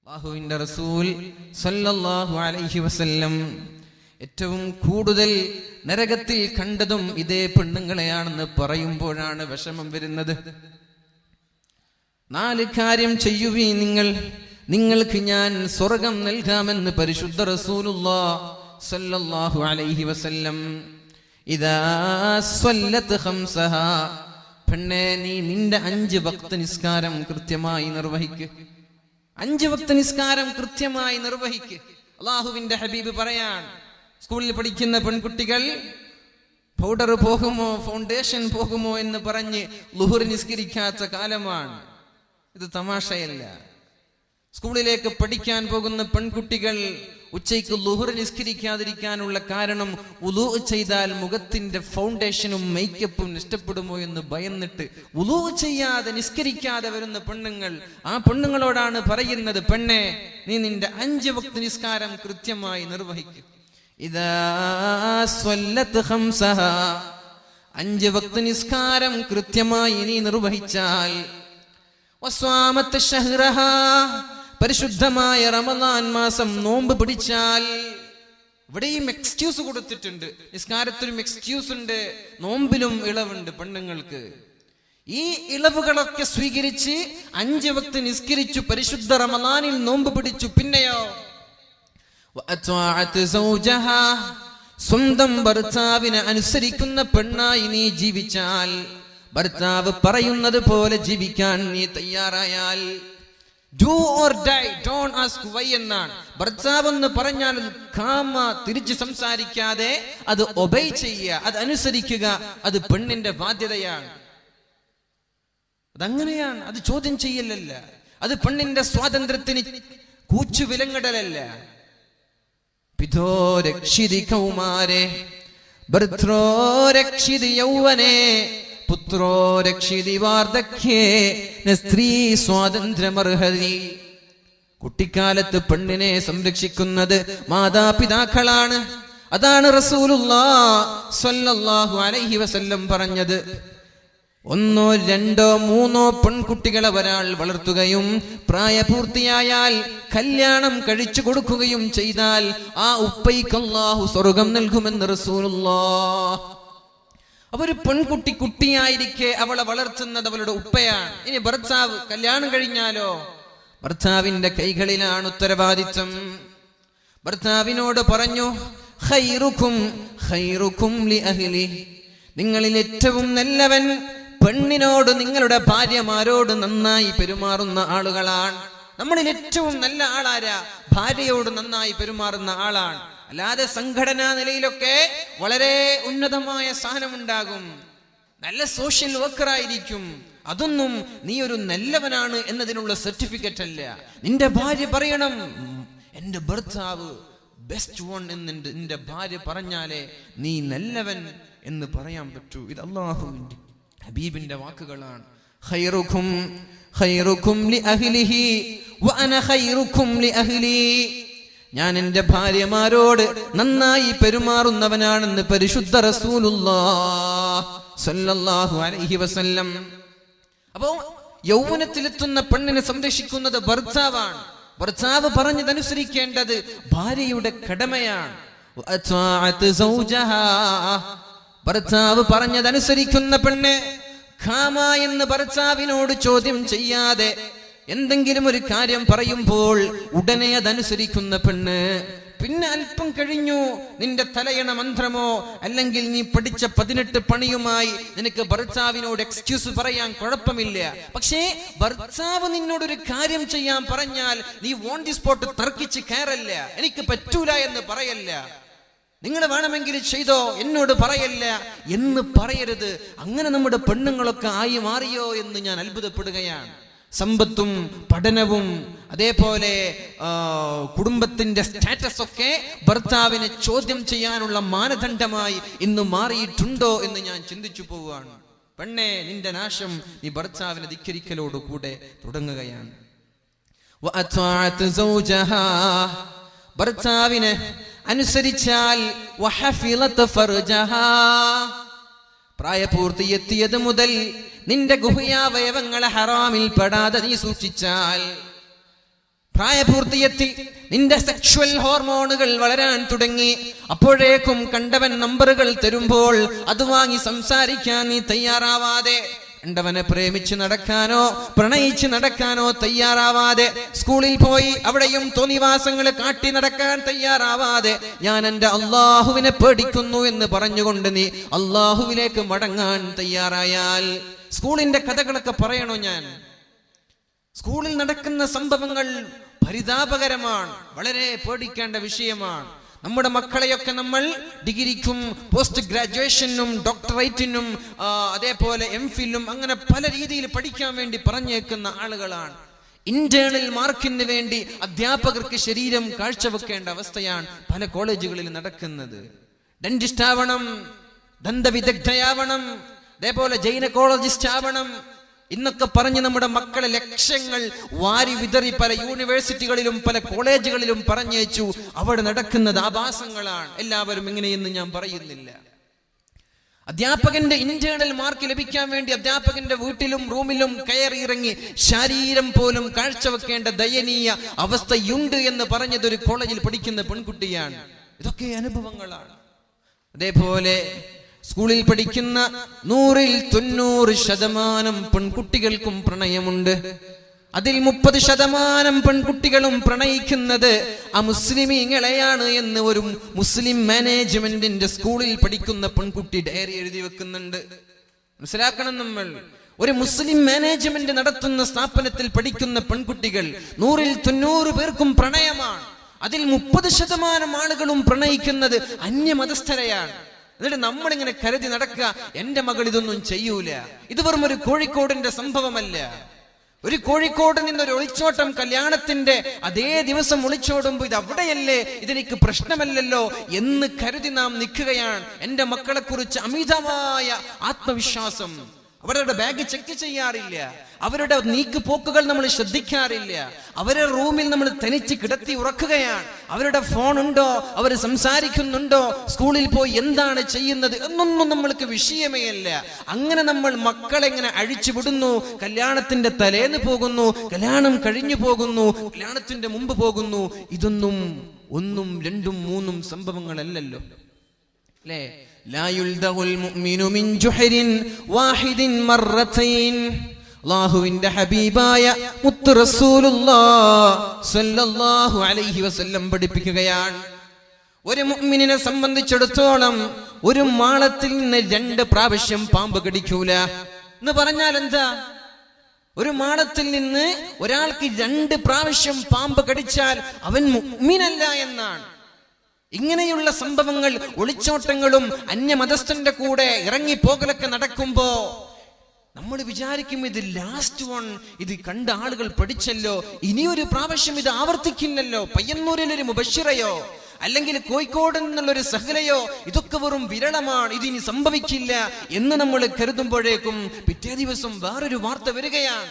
അല്ലാഹുവിന്റെ റസൂൽ സല്ലല്ലാഹു അലൈഹി വസല്ലം ഏറ്റവും കൂടുതൽ നരകത്തിൽ കണ്ടതും ഇതേ പെണ്ണുങ്ങളെയാണെന്ന് പറയുമ്പോഴാണ് വിഷമം വരുന്നത്. 4 കാര്യം ചെയ്യുവീ നിങ്ങൾക്ക് ഞാൻ സ്വർഗം നൽകാമെന്ന് പരിശുദ്ധ റസൂലുള്ളാഹി സല്ലല്ലാഹു അലൈഹി വസല്ലം. ഇദാ സ്വല്ലത്ത് ഖംസഹാ, പെണ്ണേ നീ നിന്റെ 5 വക്ത് നിസ്കാരം കൃത്യമായി നിർവഹിക്ക്. 5 വക്ത് നിസ്കാരം കൃത്യമായി നിർവഹിക്ക്. അല്ലാഹുവിന്റെ ഹബീബ് പറയാൻ, സ്കൂളിൽ പഠിക്കുന്ന പെൺകുട്ടികൾ പൗഡർ പോകുമോ ഫൗണ്ടേഷൻ പോകുമോ എന്ന് പറഞ്ഞ് ളുഹർ നിസ്കരിക്കാത്ത കാലമാണ്. ഇത് തമാശയല്ല. സ്കൂളിലേക്ക് പഠിക്കാൻ പോകുന്ന പെൺകുട്ടികൾ ഉച്ചയ്ക്ക് ളുഹർ നിസ്കരിക്കാതിരിക്കാനുള്ള കാരണം വുളൂ ചെയ്താൽ മുഖത്തിന്റെ ഫൗണ്ടേഷനും മേക്കപ്പും നഷ്ടപ്പെടുമോ എന്ന് ഭയന്നിട്ട് വുളൂ ചെയ്യാതെ നിസ്കരിക്കാതെ വരുന്ന പെണ്ണുങ്ങൾ. ആ പെണ്ണുങ്ങളോടാണ് പറയുന്നത്, പെണ്ണെ നീ നിന്റെ 5 വക്ത് നിസ്കാരം കൃത്യമായി നിർവഹിക്കുക. ഇദാ സ്വല്ലത്ത് ഖംസഹാ, 5 വക്ത് നിസ്കാരം കൃത്യമായി നീ നിർവഹിച്ചാൽ, വസ്വാമത്ത് ശഹ്റഹാ, പരിശുദ്ധമായ റമളാൻ മാസം നോമ്പ് പിടിച്ചാൽ. ഇവിടെയും എക്സ്ക്യൂസ് കൊടുത്തിട്ടുണ്ട്. നിസ്കാരത്തിലും എക്സ്ക്യൂസ് ഉണ്ട്, നോമ്പിലും ഇളവുണ്ട് പെണ്ണുങ്ങൾക്ക്. ഈ ഇളവുകളൊക്കെ സ്വീകരിച്ച് 5 വക്ത് നിസ്കരിച്ചു, പരിശുദ്ധ റമളാനിൽ നോമ്പ് പിടിച്ചു. പിന്നെയോ സ്വന്തം ഭർത്താവിനെ അനുസരിക്കുന്ന പെണ്ണായി നീ ജീവിച്ചാൽ, ഭർത്താവ് പറയുന്നത് പോലെ ജീവിക്കാൻ നീ തയ്യാറായാൽ, do or die, don't ask why എന്നാണ്. ഭർത്താവ് എന്ന് പറഞ്ഞാൽ തിരിച്ച് സംസാരിക്കാതെ അത് ഒബേ ചെയ്യുക, അത് അനുസരിക്കുക, അത് പെണ്ണിന്റെ ബാധ്യതയാണ്. അതങ്ങനെയാണ്. അത് ചോദ്യം ചെയ്യലല്ല, അത് പെണ്ണിന്റെ സ്വാതന്ത്ര്യത്തിന് കൂച്ചു വിലങ്ങിടലല്ല. പിതോ രക്ഷിതി കൗമാരെ, ഭർത്രോ രക്ഷിതി യൗവനെ, പുത്രോ രക്ഷിതി വാർദ്ധക്യേ, സ്ത്രീ സ്വാതന്ത്ര്യമർഹതി. കുട്ടിക്കാലത്ത് പെണ്ണിനെ സംരക്ഷിക്കുന്നത് മാതാപിതാക്കളാണ്. അതാണ് റസൂലുള്ളാഹി സ്വല്ലല്ലാഹു അലൈഹി വസല്ലം പറഞ്ഞത്. 1, 2, 3 പെൺകുട്ടികളെ ഒരാൾ വളർത്തുകയും പ്രായപൂർത്തിയായാൽ കല്യാണം കഴിച്ചു കൊടുക്കുകയും ചെയ്താൽ ആ ഉപ്പയ്ക്ക് അല്ലാഹു സ്വർഗം നൽകുമെന്ന് റസൂലുള്ളാഹി. അപ്പൊ ഒരു പെൺകുട്ടി കുട്ടിയായിരിക്കെ അവളെ വളർത്തുന്നത് അവളുടെ ഉപ്പയാണ്. ഇനി ഭർത്താവ് കല്യാണം കഴിഞ്ഞാലോ ഭർത്താവിന്റെ കൈകളിലാണ് ഉത്തരവാദിത്വം. ഭർത്താവിനോട് പറഞ്ഞു, ഖൈറുക്കും ഖൈറുക്കും ലി അഹ്ലി, നിങ്ങളിൽ ഏറ്റവും നല്ലവൻ പെണ്ണിനോട്, നിങ്ങളുടെ ഭാര്യമാരോട് നന്നായി പെരുമാറുന്ന ആളുകളാണ്. നമ്മളിൽ ഏറ്റവും നല്ല ആളാരാ? ഭാര്യയോട് നന്നായി പെരുമാറുന്ന ആളാണ്. അല്ലാതെ സംഘടനാ നിലയിലൊക്കെ വളരെ ഉന്നതമായ സ്ഥാനമുണ്ടാകും, നല്ല സോഷ്യൽ വർക്കർ ആയിരിക്കും. അതൊന്നും നീ ഒരു നല്ലവനാണ് എന്നതിനുള്ള സർട്ടിഫിക്കറ്റ് അല്ല. നിന്റെ ഭാര്യ പറയണം, എന്റെ ഭർത്താവ് ബെസ്റ്റ് വൺ എന്ന് നിന്റെ ഭാര്യ പറഞ്ഞാലേ നീ നല്ലവൻ എന്ന് പറയാൻ പറ്റൂ. ഇത് അല്ലാഹുവിന്റെ ഹബീബിന്റെ വാക്കുകളാണ്. ഖൈറുക്കും ഖൈറുക്കും ലി അഹ്ലിഹി വഅന ഖൈറുക്കും ലി അഹ്ലി, ഞാൻ എന്റെ ഭാര്യമാരോട് നന്നായി പെരുമാറുന്നവനാണെന്ന് പരിശുദ്ധ റസൂലുള്ളാഹി സ്വല്ലല്ലാഹു അലൈഹി വസല്ലം. അപ്പോ യൗവനത്തിലെത്തുന്ന പെണ്ണിനെ സംരക്ഷിക്കുന്നത് ഭർത്താവാണ്. ഭർത്താവ് പറഞ്ഞതനുസരിക്കേണ്ടത് ഭാര്യയുടെ കടമയാണ്. ഭർത്താവ് പറഞ്ഞതനുസരിക്കുന്ന പെണ്ണ് ഖാമ എന്ന് ഭർത്താവിനോട് ചോദ്യം ചെയ്യാതെ എന്തെങ്കിലും ഒരു കാര്യം പറയുമ്പോൾ ഉടനെ അതനുസരിക്കുന്ന പെണ്ണ്. പിന്നെ അല്പം കഴിഞ്ഞു നിന്റെ തലയണ മന്ത്രമോ അല്ലെങ്കിൽ നീ പഠിച്ച 18 പണിയുമായി നിനക്ക് ഭർത്താവിനോട് എക്സ്ക്യൂസ് പറയാൻ കുഴപ്പമില്ല. പക്ഷേ ഭർത്താവ് നിന്നോടൊരു കാര്യം ചെയ്യാൻ പറഞ്ഞാൽ നീ ഓൺ ദി സ്പോട്ട് തർക്കിച്ച് കയറല്ല, എനിക്ക് പറ്റൂല എന്ന് പറയല്ല. നിങ്ങൾ വേണമെങ്കിൽ ചെയ്തോ, എന്നോട് പറയല്ല എന്ന് പറയരുത്. അങ്ങനെ നമ്മുടെ പെണ്ണുങ്ങളൊക്കെ ആയി മാറിയോ എന്ന് ഞാൻ അത്ഭുതപ്പെടുകയാണ്. സമ്പത്തും പഠനവും അതേപോലെ കുടുംബത്തിന്റെ സ്റ്റാറ്റസ് ഒക്കെ ഭർത്താവിനെ ചോദ്യം ചെയ്യാനുള്ള മാനദണ്ഡമായി ഇന്ന് മാറിയിട്ടുണ്ടോ എന്ന് ഞാൻ ചിന്തിച്ചു പോവുകയാണ്. പെണ്ണെ, നിന്റെ നാശം നീ ഭർത്താവിനെ ധിക്കരിക്കലോട് കൂടെ തുടങ്ങുകയാണ്. ഭർത്താവിനെ അനുസരിച്ചാൽ പ്രായപൂർത്തിയെത്തിയത് മുതൽ നിന്റെ ഗുഹ്യാവയവങ്ങളെ ഹറാമിൽ പെടാതെ നീ സൂക്ഷിച്ചാൽ, പ്രായപൂർത്തിയെത്തി, നിന്റെ സെക്ഷുവൽ ഹോർമോണുകൾ വളരാൻ തുടങ്ങി. അപ്പോഴേക്കും കണ്ടവൻ നമ്പറുകൾ തരുമ്പോൾ അത് വാങ്ങി സംസാരിക്കാൻ നീ തയ്യാറാവാതെ, കണ്ടവനെ പ്രേമിച്ച് നടക്കാനോ പ്രണയിച്ച് നടക്കാനോ തയ്യാറാവാതെ, സ്കൂളിൽ പോയി അവിടെയും തോന്നിവാസങ്ങൾ കാട്ടി നടക്കാൻ തയ്യാറാവാതെ, ഞാൻ എൻ്റെ അള്ളാഹുവിനെ പേടിക്കുന്നു എന്ന് പറഞ്ഞുകൊണ്ട് നീ അള്ളാഹുവിലേക്ക് മടങ്ങാൻ തയ്യാറായാൽ, സ്കൂളിന്റെ കഥകളൊക്കെ പറയണോ ഞാൻ? സ്കൂളിൽ നടക്കുന്ന സംഭവങ്ങൾ പരിതാപകരമാണ്, വളരെ പേടിക്കേണ്ട വിഷയമാണ്. നമ്മുടെ മക്കളെയൊക്കെ നമ്മൾ ഡിഗ്രിക്കും പോസ്റ്റ് ഗ്രാജുവേഷനും ഡോക്ടറേറ്റിനും അതേപോലെ MPhilഉം അങ്ങനെ പല രീതിയിൽ പഠിക്കാൻ വേണ്ടി പറഞ്ഞേക്കുന്ന ആളുകളാണ്. ഇന്റേണൽ മാർക്കിന് വേണ്ടി അധ്യാപകർക്ക് ശരീരം കാഴ്ചവെക്കേണ്ട അവസ്ഥയാണ് പല കോളേജുകളിൽ നടക്കുന്നത്. ഡെന്റിസ്റ്റ് ആവണം, ദന്തവിദഗ്ധയാവണം, അതേപോലെ ജൈനക്കോളജിസ്റ്റ് ആവണം എന്നൊക്കെ പറഞ്ഞ് നമ്മുടെ മക്കളെ ലക്ഷങ്ങൾ വാരി വിതറി പല യൂണിവേഴ്സിറ്റികളിലും പല കോളേജുകളിലും പറഞ്ഞയച്ചു. അവിടെ നടക്കുന്നത് ആഭാസങ്ങളാണ്. എല്ലാവരും എങ്ങനെയെന്ന് ഞാൻ പറയുന്നില്ല. അധ്യാപകന്റെ ഇന്റേണൽ മാർക്ക് ലഭിക്കാൻ വേണ്ടി അധ്യാപകന്റെ വീട്ടിലും റൂമിലും കയറിയിറങ്ങി ശരീരം പോലും കാഴ്ചവെക്കേണ്ട ദയനീയ അവസ്ഥയുണ്ട് എന്ന് പറഞ്ഞതൊരു കോളേജിൽ പഠിക്കുന്ന പെൺകുട്ടിയാണ്. ഇതൊക്കെ അനുഭവങ്ങളാണ്. അതേപോലെ സ്കൂളിൽ പഠിക്കുന്ന 100% പെൺകുട്ടികൾക്കും പ്രണയമുണ്ട്. അതിൽ 30% പെൺകുട്ടികളും പ്രണയിക്കുന്നത് അമുസ്ലിമീങ്ങളെയാണ് എന്ന് ഒരു മുസ്ലിം മാനേജ്മെന്റിന്റെ സ്കൂളിൽ പഠിക്കുന്ന പെൺകുട്ടി ഡയറി എഴുതി വെക്കുന്നുണ്ട്. മനസ്സിലാക്കണം, നമ്മൾ ഒരു മുസ്ലിം മാനേജ്മെന്റ് നടത്തുന്ന സ്ഥാപനത്തിൽ പഠിക്കുന്ന പെൺകുട്ടികൾ 100% പേർക്കും പ്രണയമാണ്. അതിൽ 30% ആളുകളും പ്രണയിക്കുന്നത് അന്യമതസ്ഥരെയാണ്. എന്നിട്ട് നമ്മളിങ്ങനെ കരുതി നടക്കുക, എന്റെ മകൾ ഇതൊന്നും ചെയ്യൂല. ഇത് വെറും ഒരു കോഴിക്കോടിന്റെ സംഭവമല്ല. ഒരു കോഴിക്കോട് നിന്നൊരു ഒളിച്ചോട്ടം കല്യാണത്തിന്റെ അതേ ദിവസം ഒളിച്ചോടുമ്പോ ഇത് അവിടെയല്ലേ, ഇതെനിക്ക് പ്രശ്നമല്ലല്ലോ എന്ന് കരുതി നാം നിൽക്കുകയാണ്. എന്റെ മക്കളെ കുറിച്ച് അമിതമായ ആത്മവിശ്വാസം. അവരുടെ ബാഗ് ചെക്ക് ചെയ്യാറില്ല, അവരുടെ നീക്കുപോക്കുകൾ നമ്മൾ ശ്രദ്ധിക്കാറില്ല. അവരുടെ റൂമിൽ നമ്മൾ തനിച്ച് കിടത്തി ഉറക്കുകയാണ്. അവരുടെ ഫോൺ ഉണ്ടോ, അവർ സംസാരിക്കുന്നുണ്ടോ, സ്കൂളിൽ പോയി എന്താണ് ചെയ്യുന്നത് എന്നൊന്നും നമ്മൾക്ക് വിഷയമേ അല്ല. അങ്ങനെ നമ്മൾ മക്കളെ എങ്ങനെ അഴിച്ചു വിടുന്നു. കല്യാണത്തിന്റെ തലേന്ന് പോകുന്നു, കല്യാണം കഴിഞ്ഞു പോകുന്നു, കല്യാണത്തിന്റെ മുമ്പ് പോകുന്നു. ഇതൊന്നും 1, 2, 3 സംഭവങ്ങളല്ലല്ലോ, അല്ലേ? അല്ലാഹുവിന്റെ ഹബീബായ മുത്ത് റസൂലുള്ളാഹ് സ്വല്ലല്ലാഹു അലൈഹി വസല്ലം പഠിപ്പിക്കുകയാണ്, ഒരു മുഅ്മിനിനെ സംബന്ധിച്ചിടത്തോളം ഒരു മാളത്തിൽ നിന്ന് 2 പ്രാവശ്യം പാമ്പ് കടിക്കൂല എന്ന് പറഞ്ഞാൽ എന്താ? ഒരു മാളത്തിൽ നിന്ന് ഒരാൾക്ക് 2 പ്രാവശ്യം പാമ്പ് കടിച്ചാൽ അവൻ മുഅ്മിനല്ല എന്നാണ്. ഇങ്ങനെയുള്ള സംഭവങ്ങൾ, ഒളിച്ചോട്ടങ്ങളും അന്യമതസ്ഥന്റെ കൂടെ ഇറങ്ങിപ്പോകലൊക്കെ നടക്കുമ്പോ നമ്മൾ വിചാരിക്കും ഇത് ലാസ്റ്റ് വൺ, ഇത് കണ്ട ആളുകൾ പഠിച്ചല്ലോ, ഇനിയൊരു പ്രാവശ്യം ഇത് ആവർത്തിക്കില്ലല്ലോ. പയ്യന്നൂരിലൊരു മുബശ്ശിറയോ അല്ലെങ്കിൽ കോഴിക്കോട് നിന്നുള്ളൊരു സഹലയോ ഇതൊക്കെ വെറും വിരളമാണ്, ഇതിനി സംഭവിക്കില്ല എന്ന് നമ്മൾ കരുതുമ്പോഴേക്കും പിറ്റേ ദിവസം വേറൊരു വാർത്ത വരികയാണ്.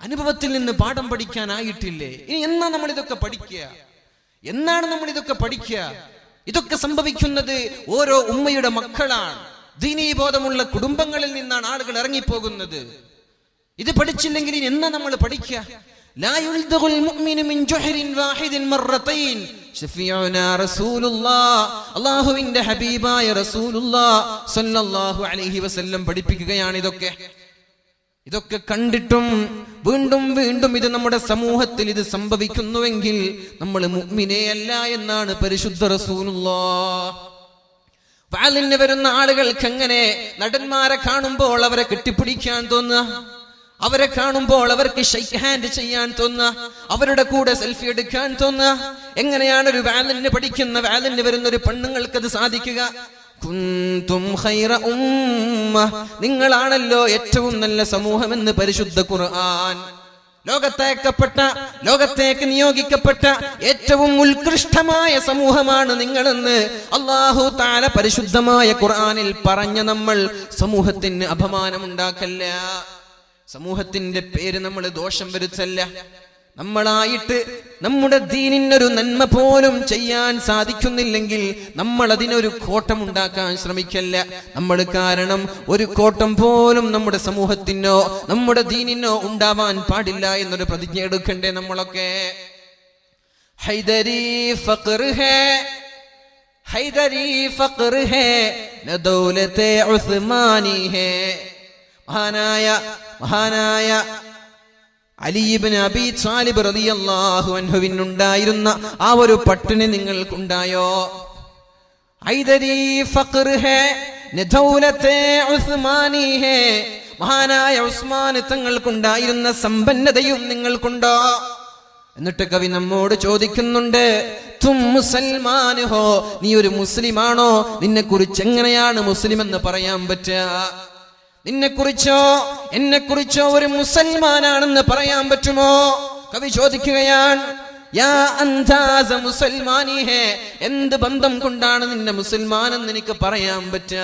അനുഭവത്തിൽ നിന്ന് പാഠം പഠിക്കാനായിട്ടില്ലേ? ഇനി എന്നാ നമ്മൾ ഇതൊക്കെ പഠിക്കുക? എന്നാണ് നമ്മൾ ഇതൊക്കെ പഠിക്കുക? ഇതൊക്കെ സംഭവിക്കുന്നത് ഓരോ ഉമ്മയുടെ മക്കളാണ്. ദീനീബോധമുള്ള കുടുംബങ്ങളിൽ നിന്നാണ് ആളുകൾ ഇറങ്ങിപ്പോകുന്നത്. ഇത് പഠിച്ചില്ലെങ്കിൽ ഇനി എന്നാ നമ്മൾ പഠിക്കുക? ലാ യുൽദഖുൽ മുഅ്മിനു മിൻ ജുഹ്രിൻ വാഹിദിൻ മർറതൈൻ ശഫീഉനാ റസൂലുള്ളാഹ്, അല്ലാഹുവിന്റെ ഹബീബായ റസൂലുള്ളാഹ് സ്വല്ലല്ലാഹു അലൈഹി വസല്ലം പഠിപ്പിക്കുകയാണ്. ഇതൊക്കെ കണ്ടിട്ടും വീണ്ടും വീണ്ടും ഇത് നമ്മുടെ സമൂഹത്തിൽ ഇത് സംഭവിക്കുന്നുവെങ്കിൽ നമ്മൾ മുഅ്മിനേയല്ല എന്നാണ് പരിശുദ്ധ റസൂലുള്ളാഹ്. വാലിന് വരുന്ന ആളുകൾക്ക് എങ്ങനെ നടന്മാരെ കാണുമ്പോൾ അവരെ കെട്ടിപ്പിടിക്കാൻ തോന്നുക, അവരെ കാണുമ്പോൾ അവർക്ക് ഷെയ്ക്ക് ഹാൻഡ് ചെയ്യാൻ തോന്നുക, അവരുടെ കൂടെ സെൽഫി എടുക്കാൻ തോന്നുക? എങ്ങനെയാണ് ഒരു വാലിന് പഠിക്കുന്ന വാലിന് വരുന്ന ഒരു പെണ്ണുങ്ങൾക്ക് അത് സാധിക്കുക? കുന്തും ഖൈറ ഉമ്മ, നിങ്ങളാണല്ലോ ഏറ്റവും നല്ല സമൂഹമെന്ന് പരിശുദ്ധ ഖുർആൻ. ലോകത്തേക്ക് നിയോഗിക്കപ്പെട്ട ഏറ്റവും ഉത്കൃഷ്ടമായ സമൂഹമാണ് നിങ്ങളെന്ന് അല്ലാഹു തആല പരിശുദ്ധമായ ഖുർആനിൽ പറഞ്ഞ നമ്മൾ സമൂഹത്തിന് അപമാനമുണ്ടാക്കല്ല, സമൂഹത്തിന്റെ പേര് നമ്മൾ ദോഷം വരുത്തല്ല. നമ്മളായിട്ട് നമ്മുടെ ദീനിനൊരു നന്മ പോലും ചെയ്യാൻ സാധിക്കുന്നില്ലെങ്കിൽ നമ്മൾ അതിനൊരു കോട്ടമുണ്ടാക്കാൻ ശ്രമിക്കല്ല. നമ്മൾ കാരണം ഒരു കോട്ടം പോലും നമ്മുടെ സമൂഹത്തിനോ നമ്മുടെ ദീനിനോ ഉണ്ടാവാൻ പാടില്ല എന്നൊരു പ്രതിജ്ഞ എടുക്കണ്ടേ നമ്മളൊക്കെ. ഹൈദരി ഫഖർ ഹേ, ഹൈദരി ഫഖർ ഹേ, ന ദൗലത്തെ ഉസ്മാനി ഹേ. മഹാനായ അലി ഇബ്നു അബീ ത്വാലിബ് റളിയല്ലാഹു അൻഹുവിനുണ്ടായിരുന്ന ആ ഒരു പട്ടിണി നിങ്ങൾക്കുണ്ടായോ? ഹൈദരി ഫഖർ ഹേ, ന ദൗലത്തെ ഉസ്മാനി ഹേ. മഹാനായ ഉസ്മാൻ തങ്ങൾക്കുണ്ടായിരുന്ന സമ്പന്നതയും നിങ്ങൾക്കുണ്ടോ? എന്നിട്ട് കവി നമ്മോട് ചോദിക്കുന്നുണ്ട്, തും മുസൽമാൻ ഹോ, നീ ഒരു മുസ്ലിമാണോ? നിന്നെ കുറിച്ച് എങ്ങനെയാണ് മുസ്ലിം എന്ന് പറയാൻ പറ്റുക? നിന്നെക്കുറിച്ചോ എന്നെക്കുറിച്ചോ ഒരു മുസൽമാനാണെന്ന് പറയാൻ പറ്റുമോ? കവി ചോദിക്കുകയാണ്, യാ അന്താസ മുസൽമാനി ഹേ, എന്ത് ബന്ധം കൊണ്ടാണ് നിന്നെ മുസൽമാൻ എന്ന് എനിക്ക് പറയാൻ പറ്റുക?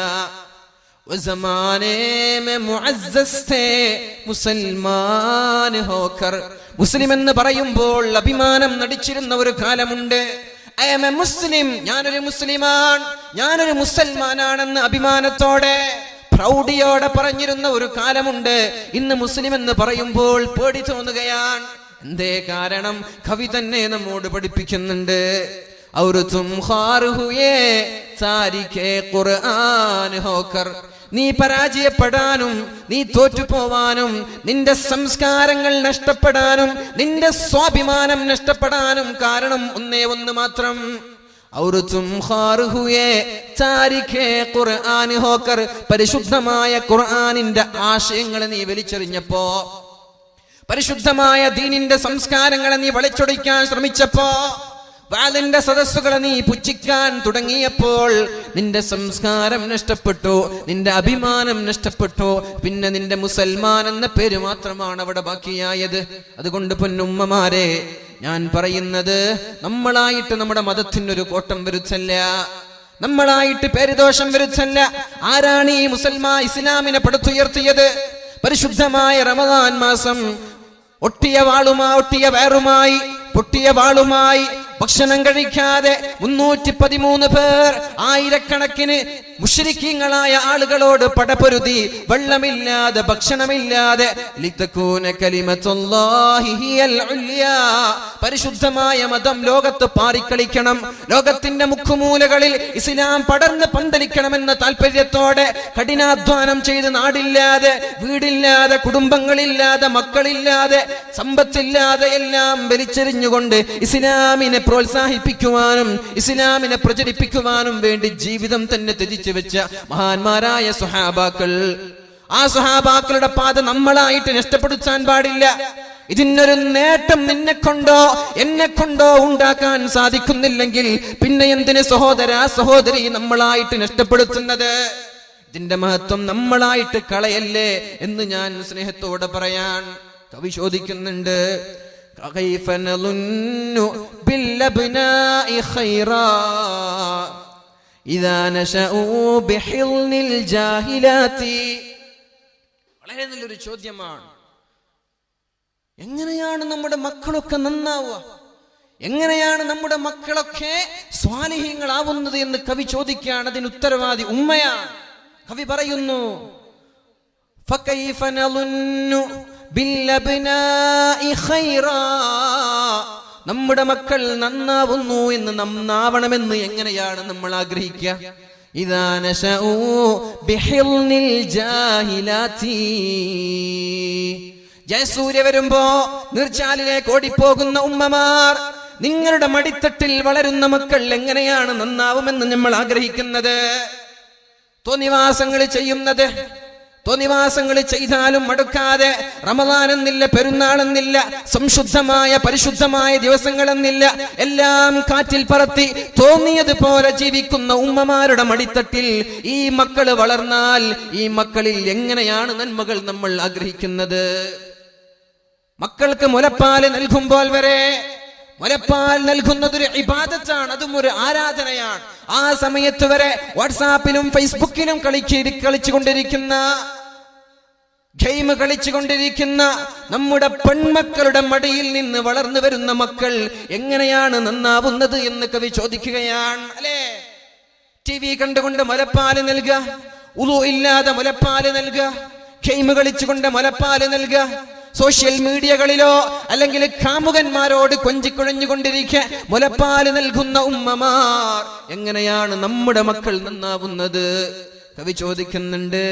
മുസ്ലിം എന്ന് പറയുമ്പോൾ അഭിമാനം നടിച്ചിരുന്ന ഒരു കാലമുണ്ട്. ഐ ആം എ മുസ്ലിം, ഞാനൊരു മുസ്ലിമാൻ, ഞാനൊരു മുസൽമാനാണെന്ന് അഭിമാനത്തോടെ പ്രൗഢിയോടെ പറഞ്ഞിരുന്ന ഒരു കാലമുണ്ട്. ഇന്ന് മുസ്ലിം എന്ന് പറയുമ്പോൾ പേടി തോന്നുകയാണ്. എന്തേ കാരണം? കവി തന്നെ നമ്മോട് പഠിപ്പിക്കുന്നുണ്ട്. ഔർ തും ഖാർ ഹുയേ താരിഖേ ഖുർആൻ ഹോക്കർ, നീ പരാജയപ്പെടാനും നീ തോറ്റുപോവാനും നിന്റെ സംസ്കാരങ്ങൾ നഷ്ടപ്പെടാനും നിന്റെ സ്വാഭിമാനം നഷ്ടപ്പെടാനും കാരണം ഒന്നേ ഒന്ന് മാത്രം. ഔർ തും ഖാർ ഹുയേ താരിഖേ ഖുർആൻ ഹോക്കർ, പരിശുദ്ധമായ ഖുർആനിന്റെ ആശയങ്ങളെ നീ വലിച്ചെറിഞ്ഞപ്പോ, പരിശുദ്ധമായ ദീനിന്റെ സംസ്കാരങ്ങളെ നീ വളച്ചൊടിക്കാൻ ശ്രമിച്ചപ്പോ, വാലിന്റെ സദസ്സുകളെ നീ പുച്ഛിക്കാൻ തുടങ്ങിയപ്പോൾ നിന്റെ സംസ്കാരം നഷ്ടപ്പെട്ടു, നിന്റെ അഭിമാനം നഷ്ടപ്പെട്ടു. പിന്നെ നിന്റെ മുസൽമാൻ എന്ന പേര് മാത്രമാണ് അവിടെ ബാക്കിയായത്. അതുകൊണ്ട് പൊന്നുമ്മമാരെ, ഞാൻ പറയുന്നത്, നമ്മളായിട്ട് നമ്മുടെ മതത്തിനൊരു കോട്ടം വരുത്തല്ല, നമ്മളായിട്ട് പേരുദോഷം വരുത്തല്ല. ആരാണ് ഈ ഇസ്ലാമിനെ പടുത്തുയർത്തിയത്? പരിശുദ്ധമായ റമദാൻ മാസം ഒട്ടിയ വയറുമായി പൊട്ടിയ വാളുമായി ഭക്ഷണം കഴിക്കാതെ 313 പേർ, ആയിരക്കണക്കിന് മുശ്രിക്കീങ്ങളായ ആളുകളോട് പടപൊരുതി, വെള്ളമില്ലാതെ ഭക്ഷണമില്ലാതെ, ലിതകൂന കലിമത്തുല്ലാഹി ഹിയൽ ഉല്യാ, പരിശുദ്ധമായ മതം ലോകത്ത് പാറിക്കളിക്കണം, ലോകത്തിന്റെ മുക്കുമൂലകളിൽ ഇസ്ലാം പടർന്ന് പന്തലിക്കണമെന്ന താല്പര്യത്തോടെ കഠിനാധ്വാനം ചെയ്ത് നാടില്ലാതെ വീടില്ലാതെ കുടുംബങ്ങളില്ലാതെ മക്കളില്ലാതെ സമ്പത്തില്ലാതെ എല്ലാം വലിച്ചെറിഞ്ഞുകൊണ്ട് ഇസ്ലാമിനെ പ്രോത്സാഹിപ്പിക്കുവാനും ഇസ്ലാമിനെ പ്രചരിപ്പിക്കുവാനും വേണ്ടി ജീവിതം തന്നെ ത്യജിച്ചു വെച്ച മഹാന്മാരായ സ്വഹാബാക്കൾ, ആ സ്വഹാബാക്കളുടെ പാത നമ്മളായിട്ട് നഷ്ടപ്പെടുത്താൻ പാടില്ല. ഇതിനൊരു നേട്ടം നിന്നെക്കൊണ്ടോ എന്നെക്കൊണ്ടോ ഉണ്ടാക്കാൻ സാധിക്കുന്നില്ലെങ്കിൽ പിന്നെ എന്തിന് സഹോദരി നമ്മളായിട്ട് നഷ്ടപ്പെടുത്തുന്നത്? ഇതിന്റെ മഹത്വം നമ്മളായിട്ട് കളയല്ലേ എന്ന് ഞാൻ സ്നേഹത്തോടെ പറയാൻ. കവി ചോദിക്കുന്നുണ്ട്, കൈഫ നളുന്നു ബില്ലബ്നാഇ ഖൈറാ ഇദാ നശഉ ബിഹിൽനിൽ ജാഹിലാത്തി. വളരെ നല്ലൊരു ചോദ്യമാണ്. എങ്ങനെയാണ് നമ്മുടെ മക്കളൊക്കെ നന്നാവുക? എങ്ങനെയാണ് നമ്മുടെ മക്കളൊക്കെ സ്വാലിഹീങ്ങളാവുന്നത് എന്ന് കവി ചോദിക്കുകയാണ്. അതിന് ഉത്തരവാദി ഉമ്മയാണ്. കവി പറയുന്നു, ഫകൈഫ നളുന്നു ബില്ലബ്നാഇ ഖൈറാ, നമ്മുടെ മക്കൾ നന്നാവുന്നു എന്ന് നന്നാവണമെന്ന് എങ്ങനെയാണ് നമ്മൾ ആഗ്രഹിക്കുക? ഇദാ നശഉ ബിഹിൽനിൽ ജാഹിലാത്തി, ജയസൂര്യ വരുമ്പോ നീർച്ചാലിലേക്ക് ഓടിപ്പോകുന്ന ഉമ്മമാർ, നിങ്ങളുടെ മടിത്തട്ടിൽ വളരുന്ന മക്കൾ എങ്ങനെയാണ് നന്നാവുമെന്ന് നമ്മൾ ആഗ്രഹിക്കുന്നത്? തോന്നിവാസങ്ങൾ ചെയ്യുന്നത്, തോന്നിവാസങ്ങൾ ചെയ്താലും മടുക്കാതെ, റമദാൻ എന്നില്ല, പെരുന്നാളെന്നില്ല, സംശുദ്ധമായ പരിശുദ്ധമായ ദിവസങ്ങളെന്നില്ല, എല്ലാം കാറ്റിൽ പറത്തി തോന്നിയതുപോലെ ജീവിക്കുന്ന ഉമ്മമാരുടെ മടിത്തട്ടിൽ ഈ മക്കൾ വളർന്നാൽ ഈ മക്കളിൽ എങ്ങനെയാണ് നന്മകൾ നമ്മൾ ആഗ്രഹിക്കുന്നത്? മക്കൾക്ക് മുലപ്പാല് നൽകുമ്പോൾ വരെ, മുലപ്പാൽ നൽകുന്നതൊരു ഇബാദത്താണ്, അതും ഒരു ആരാധനയാണ്. ആ സമയത്ത് വരെ വാട്സാപ്പിലും ഫേസ്ബുക്കിലും കളിച്ചുകൊണ്ടിരിക്കുന്ന ഗെയിം കളിച്ചുകൊണ്ടിരിക്കുന്ന നമ്മുടെ പെൺമക്കളുടെ മടിയിൽ നിന്ന് വളർന്നു വരുന്ന മക്കൾ എങ്ങനെയാണ് നന്നാവുന്നത് എന്ന് കവി ചോദിക്കുകയാണ്. അല്ലേ, TV കണ്ടുകൊണ്ട് മുലപ്പാല് നൽകുക, ഉളു ഇല്ലാതെ മുലപ്പാല് നൽകുക, ഗെയിം കളിച്ചുകൊണ്ട് മുലപ്പാല് നൽകുക, സോഷ്യൽ മീഡിയകളിലോ അല്ലെങ്കിൽ കാമുകന്മാരോട് കൊഞ്ചിക്കുഴഞ്ഞുകൊണ്ടിരിക്കുക മുലപ്പാല് നൽകുന്ന ഉമ്മമാർ എങ്ങനെയാണ് നമ്മുടെ മക്കൾ നന്നാവുന്നത്? കവി ചോദിക്കുന്നുണ്ട്,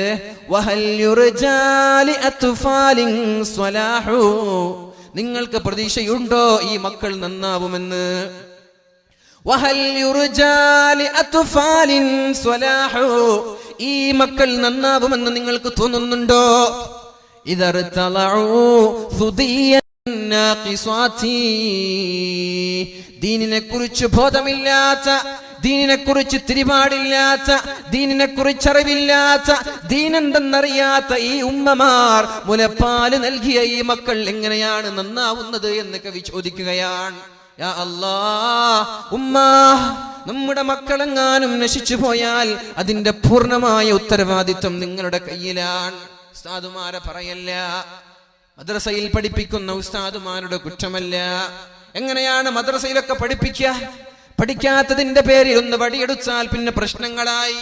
നിങ്ങൾക്ക് പ്രതീക്ഷയുണ്ടോ ഈ മക്കൾ നന്നാവുമെന്ന്? ഈ മക്കൾ നന്നാവുമെന്ന് നിങ്ങൾക്ക് തോന്നുന്നുണ്ടോ? ദീനിനെ കുറിച്ച് ബോധമില്ലാത്ത, ദീനിനെ കുറിച്ച് തിരിപാടില്ലാത്ത, ദീനിനെ കുറിച്ച് അറിവില്ലാത്ത, ദീനെന്തെന്നറിയാത്ത ഈ ഉമ്മമാർ മുലപ്പാല് നൽകിയ ഈ മക്കൾ എങ്ങനെയാണ് നന്നാവുന്നത് എന്ന് കവി ചോദിക്കുകയാണ്. യാ അല്ലാഹ്, ഉമ്മാ, നമ്മുടെ മക്കളെങ്ങാനും നശിച്ചു പോയാൽ അതിന്റെ പൂർണ്ണമായ ഉത്തരവാദിത്വം നിങ്ങളുടെ കയ്യിലാണ്. ഉസ്താദുമാരെ പറയല്ല, മദ്രസയിൽ പഠിപ്പിക്കുന്ന ഉസ്താദുമാരുടെ കുറ്റമല്ല. എങ്ങനെയാണ് മദ്രസയിലൊക്കെ പഠിപ്പിക്കുക? പഠിക്കാത്തതിന്റെ പേരിൽ ഒന്ന് വടിയെടുത്താൽ പിന്നെ പ്രശ്നങ്ങളായി,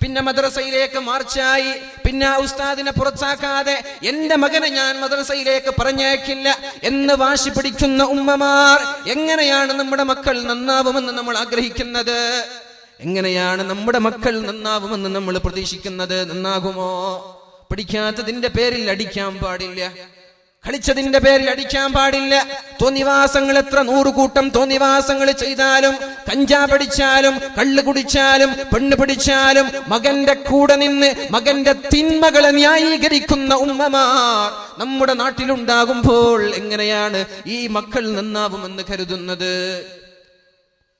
പിന്നെ മദ്രസയിലേക്ക് മാർച്ചായി, പിന്നെ ആ ഉസ്താദിനെ പുറത്താക്കാതെ എന്റെ മകനെ ഞാൻ മദ്രസയിലേക്ക് പറഞ്ഞേക്കില്ല എന്ന് വാശി പിടിക്കുന്ന ഉമ്മമാർ, എങ്ങനെയാണ് നമ്മുടെ മക്കൾ നന്നാവുമെന്ന് നമ്മൾ ആഗ്രഹിക്കുന്നത്? എങ്ങനെയാണ് നമ്മുടെ മക്കൾ നന്നാവുമെന്ന് നമ്മൾ പ്രതീക്ഷിക്കുന്നത്? നന്നാകുമോ? പഠിക്കാത്തതിന്റെ പേരിൽ അടിക്കാൻ പാടില്ല, കളിച്ചതിന്റെ പേരിൽ അടിക്കാൻ പാടില്ല. തോന്നിവാസങ്ങൾ എത്ര 100 കൂട്ടം തോന്നിവാസങ്ങൾ ചെയ്താലും, കഞ്ചാവ് അടിച്ചാലും, കള്ള് കുടിച്ചാലും, പെണ്ണ് പിടിച്ചാലും, മകന്റെ കൂടെ നിന്ന് മകന്റെ തിന്മകളെ ന്യായീകരിക്കുന്ന ഉമ്മമാർ നമ്മുടെ നാട്ടിലുണ്ടാകുമ്പോൾ എങ്ങനെയാണ് ഈ മക്കൾ നന്നാവുമെന്ന് കരുതുന്നത്?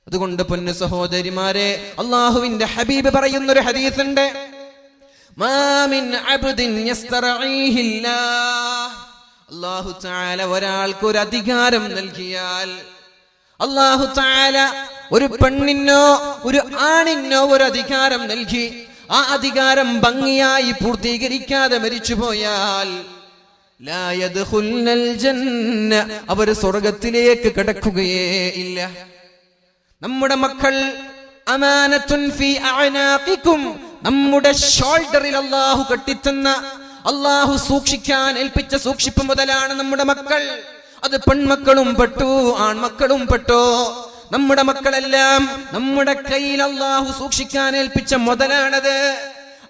അതുകൊണ്ട് പൊന്നു സഹോദരിമാരെ, അള്ളാഹുവിന്റെ ഹബീബ് പറയുന്നൊരു ഹദീസുണ്ട്, മാ മിൻ അബ്ദിൻ യസ്തറഈഹില്ലാഹ്. അല്ലാഹു തആല ഒരാൾക്ക് ഒരു അധികാരം നൽകിയാൽ, അല്ലാഹു തആല ഒരു പെണ്ണിനോ ഒരു ആണിനോ ഒരു അധികാരം നൽകി, ആ അധികാരം ഭംഗിയായി പൂർത്തീകരിക്കാതെ മരിച്ചുപോയാൽ ലാ യദ്ഖുൽനൽ ജന്ന, അവർ സ്വർഗ്ഗത്തിലേക്ക് കടക്കുകയേ ഇല്ല. നമ്മുടെ മക്കൾ അമാനത്തുൻ ഫീ അഅനാഖികും, നമ്മുടെ ഷോൾഡറിൽ അല്ലാഹു കെട്ടിത്തന്ന, അല്ലാഹു സൂക്ഷിക്കാൻ ഏൽപ്പിച്ച സൂക്ഷിപ്പ് മുതലാണ് നമ്മുടെ മക്കൾ. അത് പെൺമക്കളും പെട്ടു, ആൺമക്കളും പെട്ടോ. നമ്മുടെ മക്കളെല്ലാം നമ്മുടെ കയ്യിൽ അല്ലാഹു സൂക്ഷിക്കാൻ ഏൽപ്പിച്ച മുതലാണത്.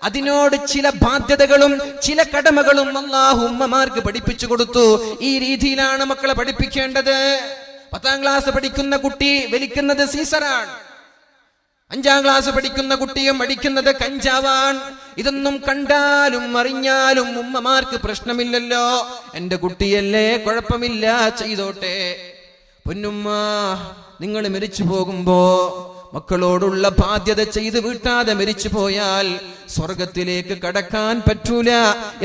അതിനോട് ചില ബാധ്യതകളും ചില കടമകളും അല്ലാഹു ഉമ്മമാർക്ക് പഠിപ്പിച്ചു കൊടുത്തു. ഈ രീതിയിലാണ് മക്കളെ പഠിപ്പിക്കേണ്ടത്. 10ാം ക്ലാസ് പഠിക്കുന്ന കുട്ടി വലിക്കുന്നത് സീസറാണ്, 5ാം ക്ലാസ് പഠിക്കുന്ന കുട്ടിയും അടിക്കുന്നത് കഞ്ചാവാണ്. ഇതൊന്നും കണ്ടാലും അറിഞ്ഞാലും ഉമ്മമാർക്ക് പ്രശ്നമില്ലല്ലോ, എന്റെ കുട്ടിയല്ലേ, കുഴപ്പമില്ല, ചെയ്തോട്ടെ. പൊന്നുമ്മ, നിങ്ങൾ മരിച്ചു പോകുമ്പോ മക്കളോടുള്ള ബാധ്യത ചെയ്ത് വീട്ടാതെ മരിച്ചു പോയാൽ സ്വർഗത്തിലേക്ക് കടക്കാൻ പറ്റൂല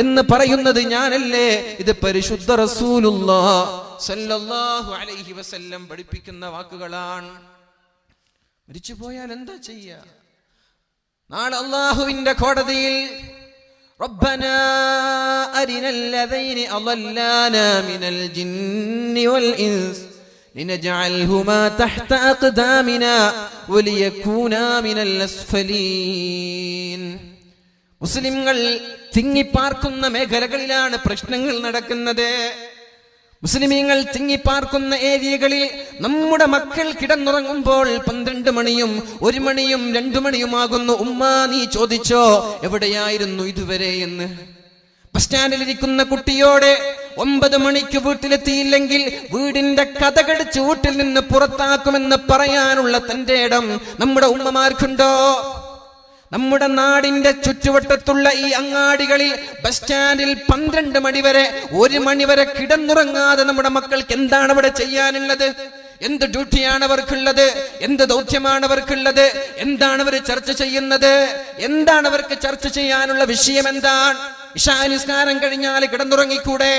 എന്ന് പറയുന്നത് ഞാനല്ലേ? ഇത് പരിശുദ്ധ റസൂലുള്ളാഹി സ്വല്ലല്ലാഹു അലൈഹി വസല്ലം പഠിപ്പിക്കുന്ന വാക്കുകളാണ്. മരിച്ചു പോയാൽ എന്താ ചെയ്യാ? നാളെ അല്ലാഹുവിന്റെ കോടതിയിൽ റബ്ബനാ അരിനൽ ലദൈനി അളല്ലാനാ മിനൽ ജിന്നി വൽ ഇൻസ് ലിനജഅൽഹുമാ തഹ്ത അഖ്ദാമിനാ വലിയകൂനാ മിനൽ അസ്ഫലീൻ. മുസ്ലിംകൾ തിങ്ങിപ്പാർക്കുന്ന മേഖലകളിലാണ് പ്രശ്നങ്ങൾ നടക്കുന്നത്. മുസ്ലിമീങ്ങൾ തിങ്ങിപ്പാർക്കുന്ന ഏരിയകളിൽ നമ്മുടെ മക്കൾ കിടന്നുറങ്ങുമ്പോൾ 12 മണിയും 1 മണിയും 2 മണിയുമാകുന്നു. ഉമ്മ, നീ ചോദിച്ചോ എവിടെയായിരുന്നു ഇതുവരെ എന്ന്? ബസ് സ്റ്റാൻഡിലിരിക്കുന്ന കുട്ടിയോട് 9 മണിക്ക് വീട്ടിലെത്തിയില്ലെങ്കിൽ വീടിന്റെ കതകടിച്ച് വീട്ടിൽ നിന്ന് പുറത്താക്കുമെന്ന് പറയാനുള്ള തന്റെ ഇടം നമ്മുടെ ഉമ്മമാർക്കുണ്ടോ? നമ്മുടെ നാടിന്റെ ചുറ്റുവട്ടത്തുള്ള ഈ അങ്ങാടികളിൽ ബസ് സ്റ്റാൻഡിൽ 12 മണി വരെ 1 മണി വരെ കിടന്നുറങ്ങാതെ നമ്മുടെ മക്കൾക്ക് എന്താണ് അവിടെ ചെയ്യാനുള്ളത്? എന്ത് ഡ്യൂട്ടിയാണ് അവർക്കുള്ളത്? എന്ത് ദൗത്യമാണ് അവർക്കുള്ളത്? എന്താണ് അവർ ചർച്ച ചെയ്യുന്നത്? എന്താണ് അവർക്ക് ചർച്ച ചെയ്യാനുള്ള വിഷയം? എന്താണ്? ഇശാ നിസ്കാരം കഴിഞ്ഞാൽ കിടന്നുറങ്ങിക്കൂടെ?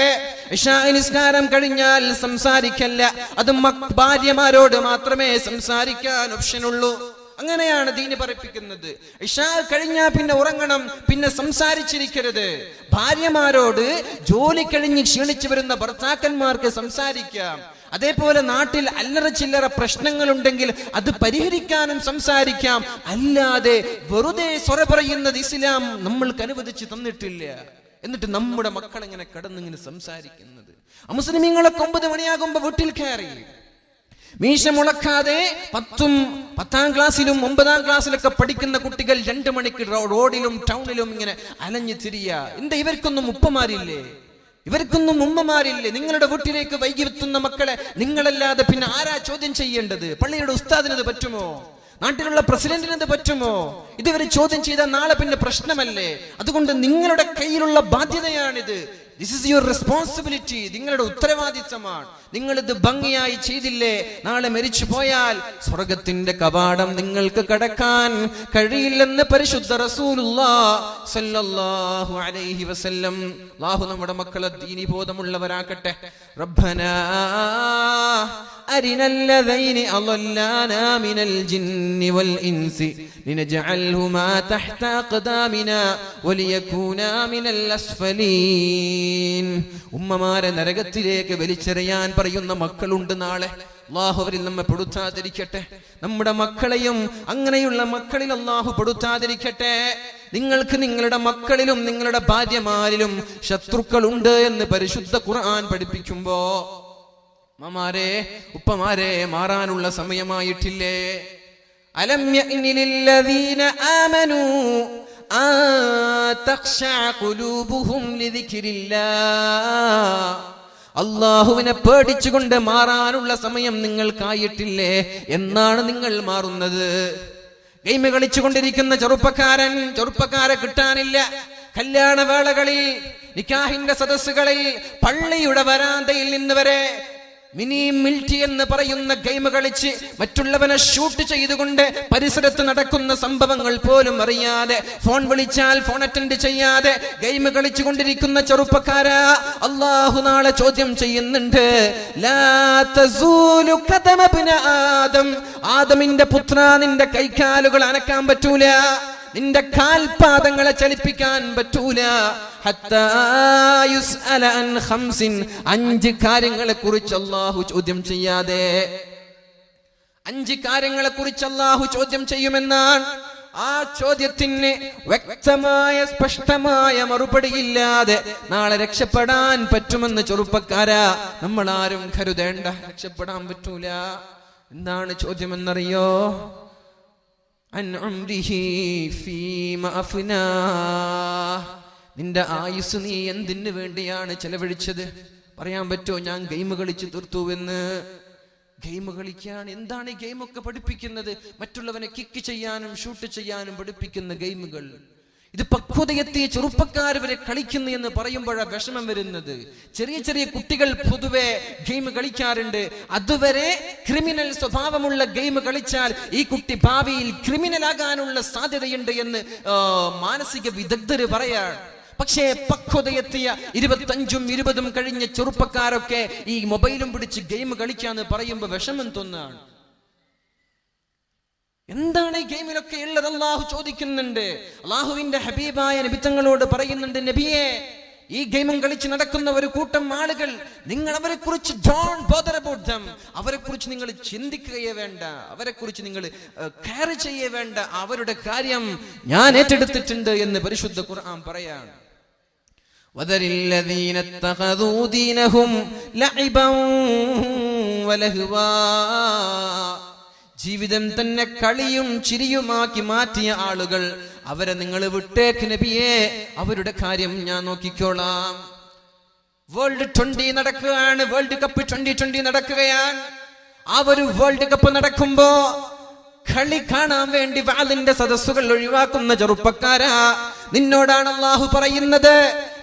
ഇശാ നിസ്കാരം കഴിഞ്ഞാൽ സംസാരിക്കല്ല, അത് ഭാര്യമാരോട് മാത്രമേ സംസാരിക്കാൻ ഓപ്ഷനുള്ളൂ. അങ്ങനെയാണ് ദീന് പഠിപ്പിക്കുന്നത്. ഇശാ കഴിഞ്ഞാൽ പിന്നെ ഉറങ്ങണം, പിന്നെ സംസാരിച്ചിരിക്കരുത്. ഭാര്യമാരോട് ജോലി കഴിഞ്ഞ് ക്ഷീണിച്ചു വരുന്ന ഭർത്താക്കന്മാർക്ക് സംസാരിക്കാം. അതേപോലെ നാട്ടിൽ അല്ലറ ചില്ലറ പ്രശ്നങ്ങളുണ്ടെങ്കിൽ അത് പരിഹരിക്കാനും സംസാരിക്കാം. അല്ലാതെ വെറുതെ സ്വര പറയുന്നത് ഇസ്ലാം നമ്മൾക്ക് അനുവദിച്ച് തന്നിട്ടില്ല. എന്നിട്ട് നമ്മുടെ മക്കൾ എങ്ങനെ കടന്നിങ്ങനെ സംസാരിക്കുന്നത്? മുസ്ലിമീങ്ങളൊക്കെ 9 മണിയാകുമ്പോ വീട്ടിൽ കയറി മീശ മുളക്കാതെ 10ാം ക്ലാസ്സിലും 9ാം ക്ലാസ്സിലൊക്കെ പഠിക്കുന്ന കുട്ടികൾ 2 മണിക്ക് റോഡിലും ടൗണിലും ഇങ്ങനെ അലഞ്ഞു തിരിയ. എന്താ ഇവർക്കൊന്നും ഉപ്പമാരില്ലേ? ഇവർക്കൊന്നും ഉമ്മമാരില്ലേ? നിങ്ങളുടെ വീട്ടിലേക്ക് വൈകി എത്തുന്ന മക്കളെ നിങ്ങളല്ലാതെ പിന്നെ ആരാ ചോദ്യം ചെയ്യേണ്ടത്? പള്ളിയുടെ ഉസ്താദിനത് പറ്റുമോ? നാട്ടിലുള്ള പ്രസിഡന്റിനത് പറ്റുമോ? ഇതുവർ ചോദ്യം ചെയ്താൽ നാളെ പിന്നെ പ്രശ്നമല്ലേ? അതുകൊണ്ട് നിങ്ങളുടെ കയ്യിലുള്ള ബാധ്യതയാണിത്. This is your responsibility. നിങ്ങളുടെ ഉത്തരവാദിത്തമാണ്. നിങ്ങൾ ഇത് ഭംഗിയായി ചെയ്തില്ലേ, നാളെ മരിച്ചു പോയാൽ സ്വർഗത്തിന്റെ കവാടം നിങ്ങൾക്ക് കടക്കാൻ കഴിയില്ലെന്ന് പരിശുദ്ധ റസൂലുള്ളാഹി സ്വല്ലല്ലാഹു അലൈഹി വസല്ലം. അല്ലാഹു നമ്മുടെ മക്കളെ ദീനി ബോധമുള്ളവരാക്കട്ടെ. റബ്ബനാ അരിനല്ലദൈനി അളല്ലാനാ മിനൽ ജിന്നി വൽ ഇൻസി ലിനജഅൽഹുമാ തഹ്ത അഖ്ദാമിനാ വലിയകൂനാ മിനൽ അസ്ഫലീൻ. ഉമ്മമാരെ നരകത്തിലേക്ക് വലിച്ചെറിയാൻ പറയുന്ന മക്കളുണ്ട് നാളെ. അല്ലാഹു അവരിൽ നമ്മെ പെടുത്താതിരിക്കട്ടെ. നമ്മുടെ മക്കളെയും അങ്ങനെയുള്ള മക്കളിൽ അല്ലാഹു പെടുത്താതിരിക്കട്ടെ. നിങ്ങൾക്ക് നിങ്ങളുടെ മക്കളിലും നിങ്ങളുടെ ഭാര്യമാരിലും ശത്രുക്കളുണ്ട് എന്ന് പരിശുദ്ധ ഖുർആൻ പഠിപ്പിക്കുമ്പോ ഉമ്മമാരെ ഉപ്പമാരെ മാറാനുള്ള സമയമായിട്ടില്ലേ? അലം യഅ്നി ലില്ലദീന ആമനൂ തഖ്ശഅ ഖുലൂബുഹും ലിദിക്രില്ലാഹ്. അല്ലാഹുവിനെ പേടിച്ചുകൊണ്ട് മാറാനുള്ള സമയം നിങ്ങൾക്കായിട്ടില്ലേ? എന്നാണ് നിങ്ങൾ മാറുന്നത്? ഗെയിം കളിച്ചുകൊണ്ടിരിക്കുന്ന ചെറുപ്പക്കാരെ കിട്ടാനില്ല. കല്യാണ വേളകളിൽ, നിക്കാഹിന്റെ സദസ്സുകളിൽ, പള്ളിയുടെ വരാന്തയിൽ നിന്ന് വരെ മിനി മിൽറ്റി എന്ന് പറയുന്ന ഗെയിം കളിച്ച് മറ്റുള്ളവനെ ഷൂട്ട് ചെയ്തുകൊണ്ട് പരിസരത്ത് നടക്കുന്ന സംഭവങ്ങൾ പോലും അറിയാതെ, ഫോൺ വിളിച്ചാൽ ഫോൺ അറ്റൻഡ് ചെയ്യാതെ ഗെയിം കളിച്ചുകൊണ്ടിരിക്കുന്ന ചെറുപ്പക്കാരാ, അല്ലാഹു നാളെ ചോദ്യം ചെയ്യുന്നുണ്ട്. ലാ തസൂലു ഖദമ ഇബ്ന ആദം. ആദമിന്റെ പുത്ര, നിന്റെ കൈകാലുകൾ അനക്കാൻ പറ്റൂല, നിന്റെ കാൽപാദങ്ങളെ ചലിപ്പിക്കാൻ പറ്റൂല. ഹത്താ യുസ്അല അൻ ഖംസിൻ. 5 കാര്യങ്ങളെ കുറിച്ച് അല്ലാഹു ചോദ്യം ചെയ്യാതെ. 5 കാര്യങ്ങളെ കുറിച്ച് അല്ലാഹു ചോദ്യം ചെയ്യുമെന്നാണ്. ആ ചോദ്യത്തിന് വ്യക്തമായ സ്പഷ്ടമായ മറുപടിയില്ലാതെ നാളെ രക്ഷപ്പെടാൻ പറ്റുമെന്ന് ചെറുപ്പക്കാരാ നമ്മൾ ആരും കരുതേണ്ട. രക്ഷപ്പെടാൻ പറ്റൂല. എന്താണ് ചോദ്യമെന്നറിയോ? അൻ ഉംരിഹി ഫീമ അഫ്നാ. നിന്റെ ആയുസ് നീ എന്തിനു വേണ്ടിയാണ് ചെലവഴിച്ചത്? പറയാൻ പറ്റുമോ ഞാൻ ഗെയിം കളിച്ച് തീർത്തുവെന്ന്? ഗെയിം കളിക്കാൻ എന്താണ് ഈ ഗെയിമൊക്കെ പഠിപ്പിക്കുന്നത്? മറ്റുള്ളവനെ കിക്ക് ചെയ്യാനും ഷൂട്ട് ചെയ്യാനും പഠിപ്പിക്കുന്ന ഗെയിമുകൾ. ഇത് പക്വതയെത്തിയ ചെറുപ്പക്കാർ വരെ കളിക്കുന്നു എന്ന് പറയുമ്പോഴാണ് വിഷമം വരുന്നത്. ചെറിയ ചെറിയ കുട്ടികൾ പൊതുവെ ഗെയിം കളിക്കാറുണ്ട്. അതുവരെ ക്രിമിനൽ സ്വഭാവമുള്ള ഗെയിം കളിച്ചാൽ ഈ കുട്ടി ഭാവിയിൽ ക്രിമിനൽ ആകാനുള്ള സാധ്യതയുണ്ട് എന്ന് മാനസിക വിദഗ്ധര് പറയാണ്. പക്ഷേ പക്വതയെത്തിയ 25ഉം 20ഉം കഴിഞ്ഞ ചെറുപ്പക്കാരൊക്കെ ഈ മൊബൈലും പിടിച്ച് ഗെയിം കളിക്കാന്ന് പറയുമ്പോൾ വിഷമം തോന്നുകയാണ്. എന്താണ് ഈ ഗെയിമിലൊക്കെ ഉള്ളത്? അല്ലാഹു ചോദിക്കുന്നുണ്ട്. അല്ലാഹുവിന്റെ ഹബീബായ നബി തങ്ങളോട് പറയുന്നുണ്ട്, നബിയെ, ഈ ഗെയിമും കളിച്ച് നടക്കുന്ന ഒരു കൂട്ടം ആളുകൾ, നിങ്ങൾ അവരെ കുറിച്ച് ഡോണ്ട് ബോദർ അബൌട്ട് ദം. അവരെ കുറിച്ച് നിങ്ങൾ ചിന്തിക്കുകയേ വേണ്ട, അവരെ കുറിച്ച് നിങ്ങൾ കെയർ ചെയ്യേ വേണ്ട. അവരുടെ കാര്യം ഞാൻ ഏറ്റെടുത്തിട്ടുണ്ട് എന്ന് പരിശുദ്ധ ഖുർആൻ പറയാണ്. വദരില്ലദീന തഖദൂ ദീനഹും ലഇബൻ വലഹ്വാ. ജീവിതം തന്നെ കളിയും ചിരിയുമാക്കി മാറ്റിയ ആളുകൾ, അവരെ നിങ്ങൾ വിട്ടേക്ക് നബിയെ, അവരുടെ കാര്യം ഞാൻ നോക്കിക്കോളാം. വേൾഡ് 20 നടക്കുകയാണ്. വേൾഡ് കപ്പ് 2020 നടക്കുകയാണ്. ആ ഒരു വേൾഡ് കപ്പ് നടക്കുമ്പോ കളി കാണാൻ വേണ്ടി വാളിന്റെ സദസ്സുകൾ ഒഴിവാക്കുന്ന ചെറുപ്പക്കാരാ, നിന്നോടാണ് അല്ലാഹു പറയുന്നത്,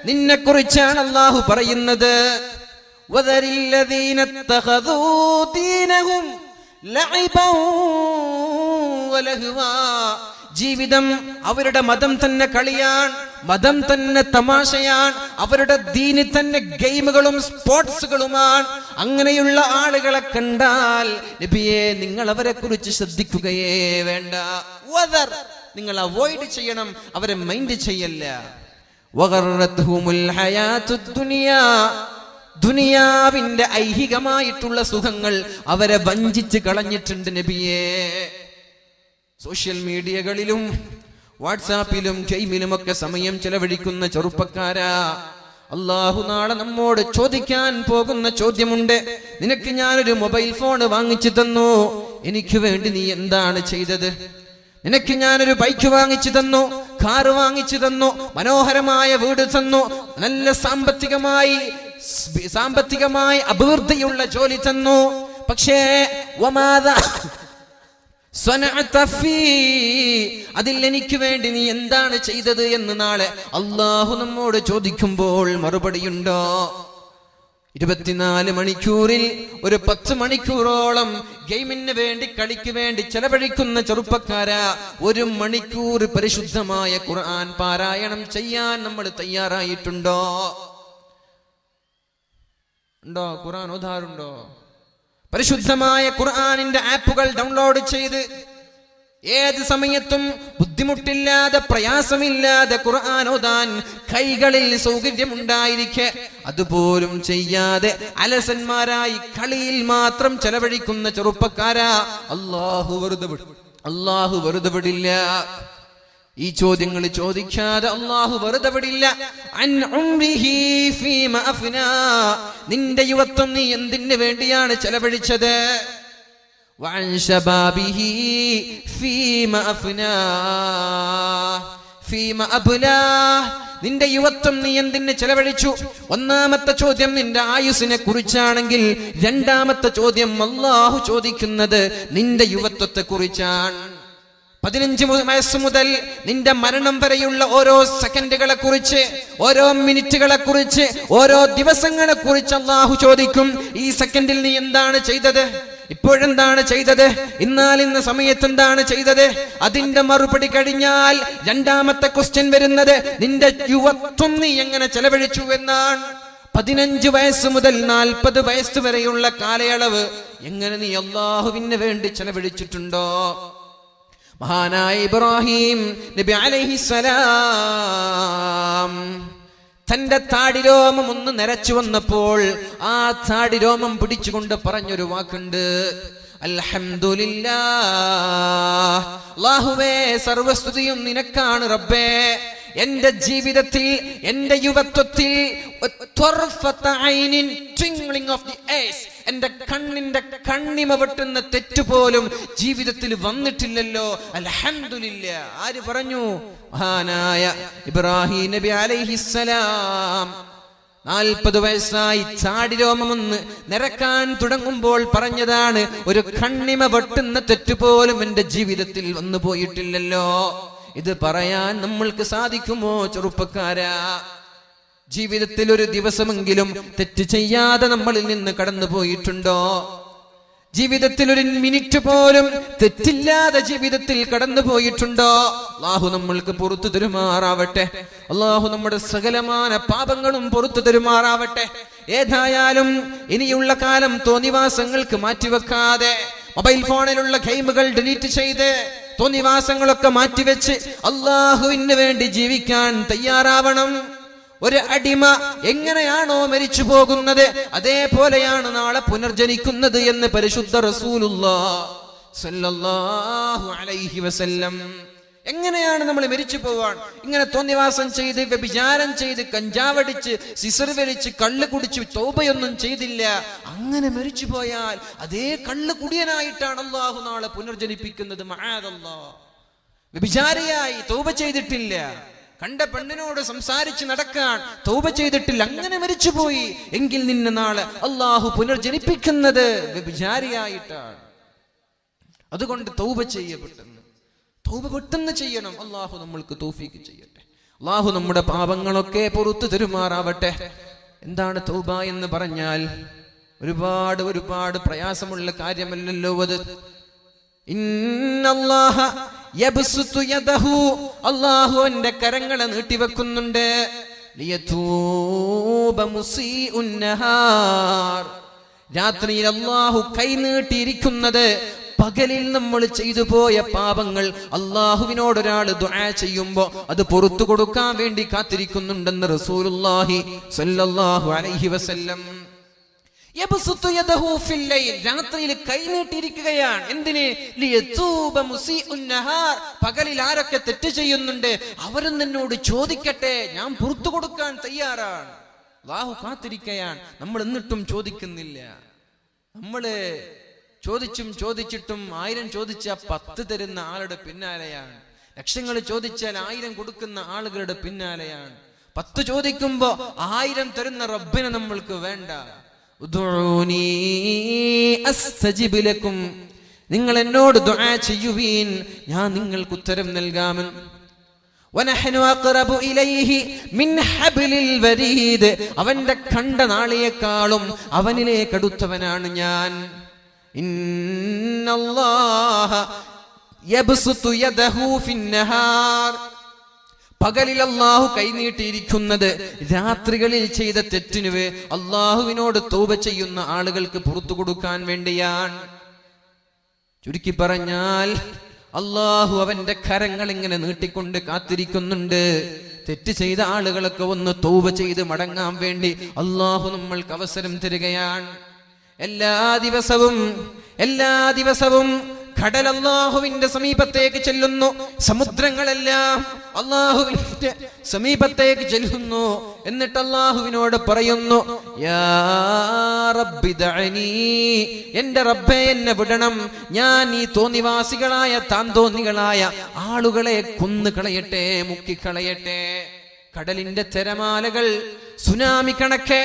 നിന്നെ കുറിച്ചാണ് അല്ലാഹു പറയുന്നത്. വദരില്ലദീന തഖദൂ ദീനഹും ലഇബൻ വലഹ്വാ. ജീവിതം അവരുടെ മതം തന്നെ കളിയാണ്, മതം തന്നെ തമാശയാണ്, അവരുടെ ദീനി തന്നെ ഗെയിമുകളും സ്പോർട്സുകളുമാണ്. അങ്ങനെയുള്ള ആളുകളെ കണ്ടാൽ നബിയെ നിങ്ങൾ അവരെ കുറിച്ച് ശ്രദ്ധിക്കുകയേ വേണ്ട. നിങ്ങൾ അവോയ്ഡ് ചെയ്യണം, അവരെ മൈൻഡ് ചെയ്യല്ല. ദുനിയാവിന്റെ ഐഹികമായിട്ടുള്ള സുഖങ്ങൾ അവരെ വഞ്ചിച്ച് കളഞ്ഞിട്ടുണ്ട് നബിയേ. സോഷ്യൽ മീഡിയകളിലും വാട്സാപ്പിലും ഗെയിമിലുമൊക്കെ സമയം ചെലവഴിക്കുന്ന ചെറുപ്പക്കാരാ, അല്ലാഹു നാളെ നമ്മോട് ചോദിക്കാൻ പോകുന്ന ചോദ്യമുണ്ട്. നിനക്ക് ഞാനൊരു മൊബൈൽ ഫോൺ വാങ്ങിച്ചു തന്നു, എനിക്ക് വേണ്ടി നീ എന്താണ് ചെയ്തത്? നിനക്ക് ഞാനൊരു ബൈക്ക് വാങ്ങിച്ചു തന്നു, കാറ് വാങ്ങിച്ചു തന്നു, മനോഹരമായ വീട് തന്നു, നല്ല സാമ്പത്തികമായി അഭിവൃദ്ധിയുള്ള ജോലി തന്നു. പക്ഷേ അതിൽ എനിക്ക് വേണ്ടി നീ എന്താണ് ചെയ്തത് എന്ന് നാളെ അല്ലാഹു നമ്മോട് ചോദിക്കുമ്പോൾ മറുപടിയുണ്ടോ? 24 മണിക്കൂറിൽ ഒരു 10 മണിക്കൂറോളം ഗെയിമിന് വേണ്ടി, കളിക്ക് വേണ്ടി ചെലവഴിക്കുന്ന ചെറുപ്പക്കാരാ, 1 മണിക്കൂർ പരിശുദ്ധമായ ഖുർആൻ പാരായണം ചെയ്യാൻ നമ്മൾ തയ്യാറായിട്ടുണ്ടോ? ഉണ്ടോ? ഖുർആൻ ഓതാറുണ്ടോ? പരിശുദ്ധമായ ഖുർആനിന്റെ ആപ്പുകൾ ഡൗൺലോഡ് ചെയ്ത് ഏത് സമയത്തും ബുദ്ധിമുട്ടില്ലാതെ പ്രയാസമില്ലാതെ ഖുർആൻ ഓതാൻ കൈകളിൽ സൗകര്യമുണ്ടായിരിക്കെ അതുപോലും ചെയ്യാതെ അലസന്മാരായി കളിയിൽ മാത്രം ചെലവഴിക്കുന്ന ചെറുപ്പക്കാരാ, അല്ലാഹു വെറുതെ വിടില്ല. ഈ ചോദ്യങ്ങൾ ചോദിക്കാതെ അല്ലാഹു വെറുതെ വിടില്ല. നിന്റെ യുവത്വം നീ എന്തിനു വേണ്ടിയാണ് ചെലവഴിച്ചത്? നിന്റെ യുവത്വം നീ എന്തിന് ചെലവഴിച്ചു? ഒന്നാമത്തെ ചോദ്യം നിന്റെ ആയുസ്സിനെ കുറിച്ചാണെങ്കിൽ, രണ്ടാമത്തെ ചോദ്യം അല്ലാഹു ചോദിക്കുന്നത് നിന്റെ യുവത്വത്തെ കുറിച്ചാണ്. 15 വയസ്സ് മുതൽ നിന്റെ മരണം വരെയുള്ള ഓരോ സെക്കൻഡുകളെ കുറിച്ച്, ഓരോ മിനിറ്റുകളെ കുറിച്ച്, ഓരോ ദിവസങ്ങളെ കുറിച്ച് അല്ലാഹു ചോദിക്കും. ഈ സെക്കൻഡിൽ നീ എന്താണ് ചെയ്തത്? ഇപ്പോഴെന്താണ് ചെയ്തത്? ഇന്ന സമയത്ത് എന്താണ് ചെയ്തത്? അതിന്റെ മറുപടി കഴിഞ്ഞാൽ രണ്ടാമത്തെ ക്വസ്റ്റ്യൻ വരുന്നത് നിന്റെ യുവത്വം നീ എങ്ങനെ ചെലവഴിച്ചു എന്നാണ്. 15 വയസ്സ് മുതൽ 40 വയസ്സ് വരെയുള്ള കാലയളവ് എങ്ങനെ നീ അല്ലാഹുവിന് വേണ്ടി ചെലവഴിച്ചിട്ടുണ്ടോ? മഹാനായ ഇബ്രാഹിം നബി അലൈഹിസ്സലാം തന്റെ താടിരോമം ഒന്ന് നരച്ചു വന്നപ്പോൾ ആ താടിരോമം പിടിച്ചുകൊണ്ട് പറഞ്ഞൊരു വാക്കുണ്ട്, അൽഹംദുലില്ലാഹ്, അല്ലാഹുവേ സർവസ്തുതിയും നിനക്കാണ് റബ്ബേ. എന്റെ ജീവിതത്തിൽ, എന്റെ യുവത്വത്തിൽ എന്റെ കണ്ണിന്റെ കണ്ണിമ വെട്ടുന്ന തെറ്റുപോലും ജീവിതത്തിൽ വന്നിട്ടില്ലല്ലോ. അൽഹംദുലില്ലാഹ്. ആര് പറഞ്ഞു? മഹാനായ ഇബ്രാഹിം നബി അലൈഹിസ്സലാം 40 വയസ്സായി ചാടിരോമമൊന്ന് നിരക്കാൻ തുടങ്ങുമ്പോൾ പറഞ്ഞതാണ്, ഒരു കണ്ണിമ വെട്ടുന്ന തെറ്റുപോലും എന്റെ ജീവിതത്തിൽ വന്നു പോയിട്ടില്ലല്ലോ. ഇത് പറയാൻ നമ്മൾക്ക് സാധിക്കുമോ ചെറുപ്പക്കാരാ? ജീവിതത്തിൽ ഒരു ദിവസമെങ്കിലും തെറ്റ് ചെയ്യാതെ നമ്മളിൽ നിന്ന് കടന്നു പോയിട്ടുണ്ടോ? ജീവിതത്തിൽ ഒരു മിനിറ്റ് പോലും തെറ്റില്ലാതെ ജീവിതത്തിൽ കടന്നു പോയിട്ടുണ്ടോ? അല്ലാഹു നമ്മൾക്ക് പുറത്തു തരുമാറാവട്ടെ. അല്ലാഹു നമ്മുടെ സകലമായ പാപങ്ങളും പുറത്തു തരുമാറാവട്ടെ. ഏതായാലും ഇനിയുള്ള കാലം തോന്നിവാസങ്ങൾക്ക് മാറ്റിവെക്കാതെ, മൊബൈൽ ഫോണിലുള്ള ഗെയിമുകൾ ഡിലീറ്റ് ചെയ്ത്, തോന്നിവാസങ്ങളൊക്കെ മാറ്റിവെച്ച് അല്ലാഹുവിന് വേണ്ടി ജീവിക്കാൻ തയ്യാറാവണം. ഒരു അടിമ എങ്ങനെയാണോ മരിച്ചു പോകുന്നത് അതേപോലെയാണ് നാളെ പുനർജനിക്കുന്നത് എന്ന് പരിശുദ്ധ റസൂലുള്ളാഹി സ്വല്ലല്ലാഹു അലൈഹി വസല്ലം. എങ്ങനെയാണ് നമ്മൾ മരിച്ചു പോവാൻ? ഇങ്ങനെ തോന്നിവാസം ചെയ്ത്, വ്യഭിചാരം ചെയ്ത്, കഞ്ചാവടിച്ച്, സിസർ വലിച്ച്, കള്ള് കുടിച്ച്, തൗബയൊന്നും ചെയ്തില്ല, അങ്ങനെ മരിച്ചു പോയാൽ അതേ കള്ള് കുടിയനായിട്ടാണ് അല്ലാഹു നാളെ പുനർജനിപ്പിക്കുന്നത്. മഅദല്ലാഹ്. വ്യഭിചാരിയായി തൗബ ചെയ്തിട്ടില്ല, കണ്ട പെണ്ണിനോട് സംസാരിച്ച് നടക്കാൻ തൗബ ചെയ്തിട്ടില്ല, അങ്ങനെ മരിച്ചുപോയി എങ്കിൽ നിന്നെ നാളെ അല്ലാഹു പുനർജനിപ്പിക്കുന്നത് വ്യഭിചാരിയായിട്ടാണ്. അതുകൊണ്ട് തൗബ പെട്ടെന്ന് ചെയ്യണം. അല്ലാഹു നമ്മൾക്ക് തൗഫീഖ് ചെയ്യട്ടെ. അല്ലാഹു നമ്മുടെ പാപങ്ങളൊക്കെ പുറത്തു തരുമാറാവട്ടെ. എന്താണ് തൗബ എന്ന് പറഞ്ഞാൽ ഒരുപാട് പ്രയാസമുള്ള കാര്യമല്ലല്ലോ അത്. ഇന്നല്ലാഹ യബ്സുതു യദഹു, അല്ലാഹു അവന്റെ കരങ്ങളെ നീട്ടിവെക്കുന്നുണ്ട്. ലിയതൂബ മുസീഉൻ നഹാർ, രാത്രിയിൽ അല്ലാഹു കൈ നീട്ടിയിരിക്കുന്നത് പകലിൽ നമ്മൾ ചെയ്തു പോയ പാപങ്ങൾ അല്ലാഹുവിനോട് ഒരാൾ ദുആ ചെയ്യുമ്പോൾ അത് പുറത്തു കൊടുക്കാൻ വേണ്ടി കാത്തിരിക്കുന്നുണ്ടെന്ന് റസൂലുള്ളാഹി സ്വല്ലല്ലാഹു അലൈഹി വസല്ലം. യബ്സുതു യദഹു ഫിൽ ലൈൽ, രാത്രിയിൽ കൈനീട്ടിയിരിക്കുകയാണ്. എന്തിന്? ലിയതൂബ മുസീഉൻ നഹാർ, പകലിൽ ആരൊക്കെ തെറ്റ് ചെയ്യുന്നുണ്ട് അവരും എന്നോട് ചോദിക്കട്ടെ, ഞാൻ പുറത്തു കൊടുക്കാൻ തയ്യാറാണ്. അല്ലാഹു കാത്തിരിക്കുകയാണ്. നമ്മൾ എന്നിട്ടും ചോദിക്കുന്നില്ല. നമ്മള് ചോദിച്ചിട്ടും 1000 ചോദിച്ചാൽ 10 തരുന്ന ആളുടെ പിന്നാലെയാണ്. ലക്ഷങ്ങൾ ചോദിച്ചാൽ 1000 കൊടുക്കുന്ന ആളുകളുടെ പിന്നാലെയാണ്. 10 ചോദിക്കുമ്പോ 1000 തരുന്ന റബ്ബിനെ നമ്മൾക്ക് വേണ്ട. ഉദ്ഉനി അസ്തജിബ് ലക്കും, നിങ്ങൾ എന്നോട് ദുആ ചെയ്യുവീൻ, ഞാൻ നിങ്ങൾക്ക് ഉത്തരം നൽകാമെന്ന്. വനഹ്നു അഖ്റബു ഇലൈഹി മിൻ ഹബ്ലിൽ വരീദ്, അവന്റെ കണ്ടനാളിയേക്കാളും അവനിലേക്ക് അടുത്തവനാണ് ഞാൻ. ഇന്നല്ലാഹ യബ്സുതു യദഹു ഫിന്നഹാർ, പകലിൽ അല്ലാഹു കൈനീട്ടിയിരിക്കുന്നത് രാത്രികളിൽ ചെയ്ത തെറ്റിന് അല്ലാഹുവിനോട് തൗബ ചെയ്യുന്ന ആളുകൾക്ക് പുറത്തു കൊടുക്കാൻ വേണ്ടിയാണ്. ചുരുക്കി പറഞ്ഞാൽ അല്ലാഹു അവന്റെ കരങ്ങൾ ഇങ്ങനെ നീട്ടിക്കൊണ്ട് കാത്തിരിക്കുന്നുണ്ട്. തെറ്റ് ചെയ്ത ആളുകളൊക്കെ ഒന്ന് തൗബ ചെയ്ത് മടങ്ങാൻ വേണ്ടി അല്ലാഹു നമ്മൾക്ക് അവസരം തരികയാണ്. എല്ലാ ദിവസവും കടൽ അല്ലാഹുവിന്റെ സമീപത്തേക്ക് ചെല്ലുന്നു, സമുദ്രങ്ങളെല്ലാം അല്ലാഹുവിന്റെ സമീപത്തേക്ക് ചെല്ലുന്നു. എന്നിട്ട് അല്ലാഹുവിനോട് പറയുന്നു, യാ റബ്ബി ദഅനി, എന്റെ റബ്ബേ എന്നെ വിടണം, ഞാൻ ഈ തോന്നിവാസികളായ താന്തോന്നികളായ ആളുകളെ കൊന്നുകളയട്ടെ, മുക്കിക്കളയട്ടെ. കടലിന്റെ തിരമാലകൾ സുനാമി കണക്കെ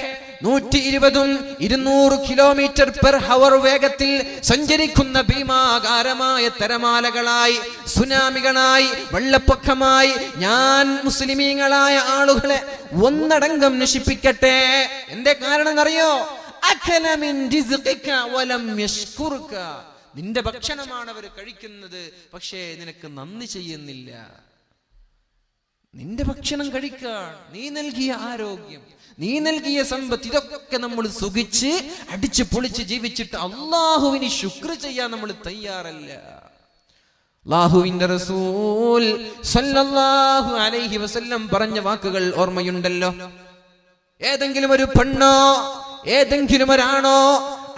120-200 കിലോമീറ്റർ പെർ ഹവർ വേഗത്തിൽ സഞ്ചരിക്കുന്ന ഭീമാകാരമായ തിരമാലകളായി, സുനാമികളായി, വെള്ളപ്പൊക്കമായി ഞാൻ മുസ്ലിമീങ്ങളായ ആളുകളെ ഒന്നടങ്കം നശിപ്പിക്കട്ടെ. എന്തേ കാരണം എന്നറിയോ? അഖല മിൻ റിസ്ഖിക വലം യശ്കുറുക, നിന്റെ ഭക്ഷണമാണ് അവർ കഴിക്കുന്നത്, പക്ഷേ നിനക്ക് നന്ദി ചെയ്യുന്നില്ല. നിന്റെ ഭക്ഷണം കഴിക്കാൻ, നീ നൽകിയ ആരോഗ്യം, നീ നൽകിയ സമ്പത്ത്, ഇതൊക്കെ നമ്മൾ സുഖിച്ച് അടിച്ചു പൊളിച്ച് ജീവിച്ചിട്ട് അല്ലാഹുവിന് ശുക്ർ ചെയ്യാൻ നമ്മൾ തയ്യാറല്ല. അല്ലാഹുവിന്റെ റസൂൽ സല്ലല്ലാഹു അലൈഹി വസല്ലം പറഞ്ഞ വാക്കുകൾ ഓർമ്മയുണ്ടല്ലോ. ഏതെങ്കിലും ഒരു പെണ്ണോ ഏതെങ്കിലും ഒരാണോ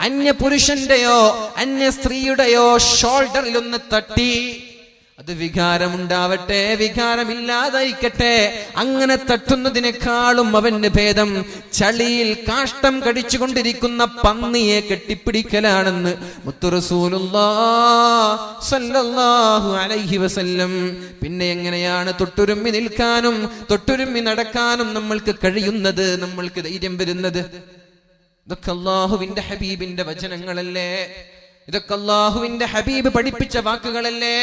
അന്യ പുരുഷന്റെയോ അന്യ സ്ത്രീയുടെയോ ഷോൾഡറിൽ ഒന്ന് തട്ടി, അത് വികാരമുണ്ടാവട്ടെ വികാരമില്ലാതായിക്കട്ടെ, അങ്ങനെ തട്ടുന്നതിനേക്കാളും അവന് ഭേദം ചളിയിൽ കാഷ്ടം കടിച്ചുകൊണ്ടിരിക്കുന്ന പന്നിയെ കെട്ടിപ്പിടിക്കലാണെന്ന് മുത്തു റസൂലുള്ളാഹി സ്വല്ലല്ലാഹു അലൈഹി വസല്ലം. പിന്നെ എങ്ങനെയാണ് തൊട്ടുരുമ്മി നിൽക്കാനും തൊട്ടുരുമ്മി നടക്കാനും നമ്മൾക്ക് കഴിയുന്നത്, നമ്മൾക്ക് ധൈര്യം വരുന്നത്? ഇതൊക്കെ അല്ലാഹുവിന്റെ ഹബീബിന്റെ വചനങ്ങളല്ലേ? ഇതൊക്കെ അല്ലാഹുവിന്റെ ഹബീബ് പഠിപ്പിച്ച വാക്കുകളല്ലേ?